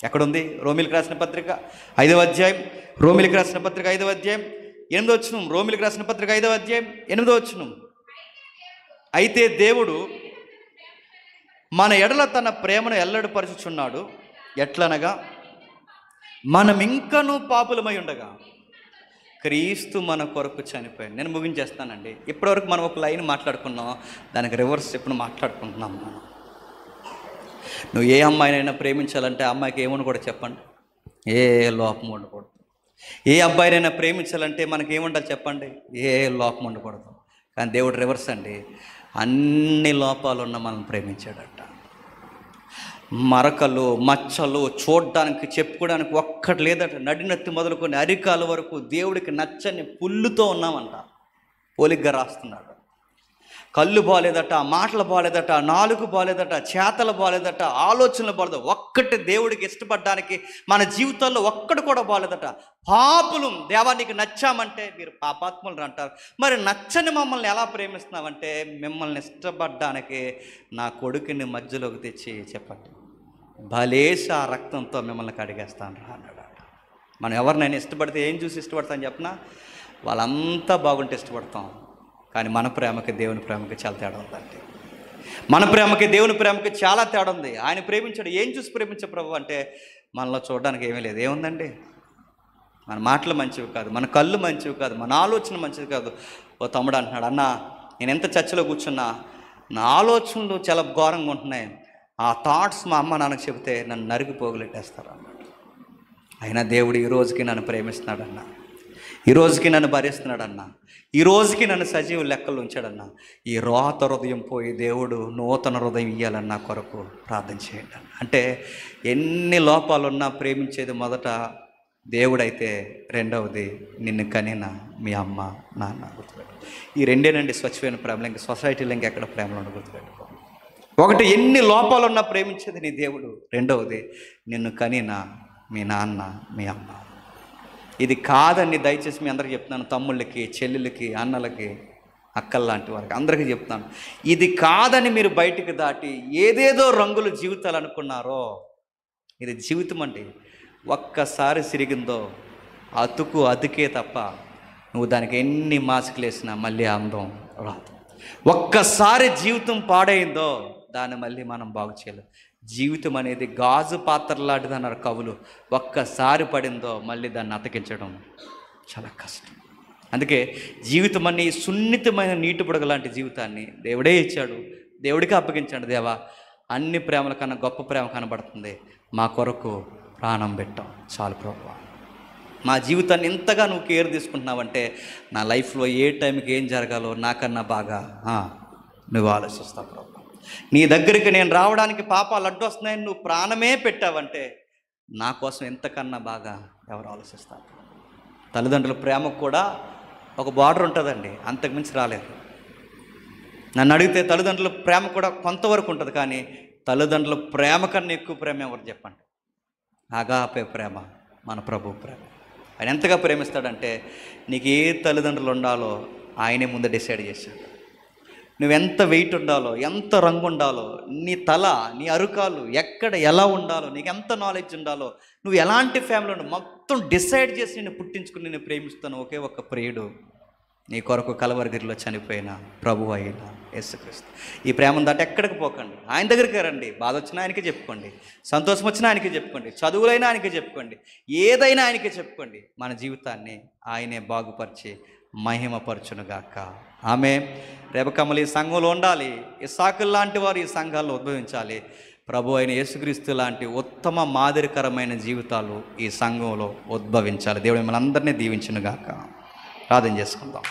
ఎక్కడుంది? రోమిలికి రాసిన పత్రిక 5వ అధ్యాయం, రోమిలికి రాసిన పత్రిక 5వ అధ్యాయం 8వ వచనం, రోమిలికి రాసిన పత్రిక 5వ అధ్యాయం 8వ వచనం. అయితే దేవుడు మన ఎడల తన ప్రేమను ఎల్లడిపరుచుచున్నాడు. ఎట్లనగా మనం ఇంకనూ పాపులమై ఉండగా క్రీస్తు మన కొరకు చనిపోయాడు. నేను ముగించేస్తానండి. ఇప్పటివరకు మనం ఒక లైన్ మాట్లాడుకున్నాం, దానికి రివర్స్ ఇప్పుడు మాట్లాడుకుంటున్నాం. మనం నువ్వు ఏ అమ్మాయినైనా ప్రేమించాలంటే ఆ అమ్మాయికి ఏమని కూడా చెప్పండి? ఏ లోపం ఉండకూడదు. ఏ అబ్బాయినైనా ప్రేమించాలంటే మనకి ఏముండాలి చెప్పండి? ఏ లోపం ఉండకూడదు. కానీ దేవుడు రివర్స్ అండి. అన్ని లోపాలు ఉన్న మనం ప్రేమించాడట. మరకలు, మచ్చలు చూడడానికి, చెప్పుకోవడానికి ఒక్కటి లేదట. నడినత్తి మొదలుకొని అరికాల వరకు దేవుడికి నచ్చని పుల్లుతో ఉన్నామంట. పోలిగ్గా రాస్తున్నాడు. కళ్ళు బాలేదట, మాటలు బాలేదట, నాలుగు బాలేదట, చేతలు బాలేదట, ఆలోచనలు బాలేదు. ఒక్కటి దేవుడికి ఇష్టపడడానికి మన జీవితాల్లో ఒక్కటి కూడా బాలేదట. పాపులు దేవానికి నచ్చామంటే మీరు పాపాత్ములు అంటారు. మరి నచ్చని మమ్మల్ని ఎలా ప్రేమిస్తున్నామంటే మిమ్మల్ని ఇష్టపడడానికి నా కొడుకుని మధ్యలోకి తెచ్చి చెప్పండి భలేసి ఆ రక్తంతో మిమ్మల్ని కడిగేస్తాను రా అన్నాడు. మనం ఎవరినైనా ఇష్టపడితే ఏం చూసి ఇష్టపడతామని చెప్పినా వాళ్ళంతా బాగుంటే ఇష్టపడతాం. కానీ మన ప్రేమకి దేవుని ప్రేమకి చాలా తేడా ఉందండి. మన ప్రేమకి దేవుని ప్రేమకి చాలా తేడా ఉంది. ఆయన ప్రేమించాడు. ఏం చూసి ప్రేమించే ప్రభు అంటే మనలో చూడడానికి ఏమీ లేదు. ఏముందండి? మన మాటలు మంచివి కాదు, మన కళ్ళు మంచివి కాదు, మన ఆలోచన మంచిది కాదు. ఓ తమ్ముడు అంటున్నాడు, అన్న నేను ఎంత చర్చలో కూర్చున్నా నా ఆలోచనలు చాలా ఘోరంగా ఉంటున్నాయి, ఆ థాట్స్ మా అమ్మ నాన్నకు చెబితే నన్ను నరికి పోగులెట్టేస్తారు అన్నాడు. అయినా దేవుడు ఈ రోజుకి నన్ను ప్రేమిస్తున్నాడన్న, ఈ రోజుకి నన్ను భరిస్తున్నాడన్న, ఈ రోజుకి నన్ను సజీవ లెక్కలు ఉంచాడన్న. ఈ రోత హృదయం పోయి దేవుడు నూతన హృదయం ఇవ్వాలన్న కొరకు ప్రార్థన చేయండి అన్న. అంటే ఎన్ని లోపాలున్నా ప్రేమించేది మొదట దేవుడైతే రెండవది నిన్ను కనిన మీ అమ్మ నాన్న. గుర్తుపెట్టు. ఈ రెండేనండి స్వచ్ఛమైన ప్రేమలు. ఇంకా సొసైటీలో ఇంకెక్కడ ప్రేమలు ఉండి గుర్తుపెట్టుకో. ఒకటి ఎన్ని లోపాలున్నా ప్రేమించేది నీ దేవుడు, రెండవది నిన్ను కనిన మీ నాన్న మీ అమ్మ. ఇది కాదని దయచేసి మీ అందరికీ చెప్తున్నాను, తమ్ముళ్ళకి, చెల్లెళ్ళకి, అన్నలకి, అక్కల్లాంటి వారికి అందరికీ చెప్తాను. ఇది కాదని మీరు బయటికి దాటి ఏదేదో రంగుల జీవితాలు అనుకున్నారో ఇది జీవితం అండి. ఒక్కసారి సిరిగిందో అతుకే తప్ప నువ్వు దానికి ఎన్ని మాస్కులు వేసినా మళ్ళీ అందం రాదు. ఒక్కసారి జీవితం పాడైందో దాన్ని మళ్ళీ మనం బాగు చేయలేం. జీవితం అనేది గాజు పాత్ర లాంటిది అన్నారు కవులు. ఒక్కసారి పడిందో మళ్ళీ దాన్ని అతికించడం చాలా కష్టం. అందుకే జీవితం అనే సున్నితమైన నీటి బుడగ లాంటి జీవితాన్ని దేవుడే ఇచ్చాడు, దేవుడికి అప్పగించాడు. దేవా, అన్ని ప్రేమల కన్నా గొప్ప ప్రేమ కనబడుతుంది, మా కొరకు ప్రాణం పెట్టాం చాలు ప్రభువా. మా జీవితాన్ని ఇంతగా నువ్వు కేర్ తీసుకుంటున్నావంటే నా లైఫ్లో ఏ టైంకి ఏం జరగాలో నాకన్నా బాగా నువ్వు ఆలోచిస్తావు ప్రభు. నీ దగ్గరికి నేను రావడానికి పాపాలు అడ్డు వస్తున్నాయని నువ్వు ప్రాణమే పెట్టావంటే నా కోసం ఎంతకన్నా బాగా ఎవరు ఆలోచిస్తారు? తల్లిదండ్రుల ప్రేమకు కూడా ఒక బార్డర్ ఉంటుందండి, అంతకుమించి రాలేదు. నన్ను అడిగితే తల్లిదండ్రుల ప్రేమ కూడా కొంతవరకు ఉంటుంది, కానీ తల్లిదండ్రుల ప్రేమ కన్నా ఎక్కువ ప్రేమ ఎవరు చెప్పండి? ఆగాపే ప్రేమ మన ప్రభు ప్రేమ. ఆయన ఎంతగా ప్రేమిస్తాడంటే నీకు ఏ తల్లిదండ్రులు ఉండాలో ఆయనే ముందు డిసైడ్ చేశాడు. నువ్వెంత వెయిట్ ఉండాలో, ఎంత రంగు ఉండాలో, నీ తల, నీ అరుకాలు ఎక్కడ ఎలా ఉండాలో, నీకు ఎంత నాలెడ్జ్ ఉండాలో, నువ్వు ఎలాంటి ఫ్యామిలీలో మొత్తం డిసైడ్ చేసి నేను పుట్టించుకుని నేను ప్రేమిస్తాను ఒకే ఒక్క ప్రియుడు, నీ కొరకు కలవరగిరిలో చనిపోయిన ప్రభు అయిన యేసుక్రీస్తు. ఈ ప్రేమను దాటి ఎక్కడికి పోకండి, ఆయన దగ్గరికి రండి. బాధ వచ్చినా ఆయనకే చెప్పుకోండి, సంతోషం వచ్చినా ఆయనకే చెప్పుకోండి, చదువులైనా ఆయనకే చెప్పుకోండి, ఏదైనా ఆయనకే చెప్పుకోండి. మన జీవితాన్ని ఆయనే బాగుపరిచి మహిమపరచునుగాక. ఆమె రేపకమ్మలు ఈ సంఘంలో ఉండాలి. ఇస్సాకులు లాంటి వారు ఈ సంఘాల్లో ఉద్భవించాలి. ప్రభు అయిన యేసుక్రీస్తు లాంటి ఉత్తమ మాదిరికరమైన జీవితాలు ఈ సంఘంలో ఉద్భవించాలి. దేవుడు మిమ్మల్ని అందరినీ దీవించునుగాక. ప్రార్థన చేసుకుందాం.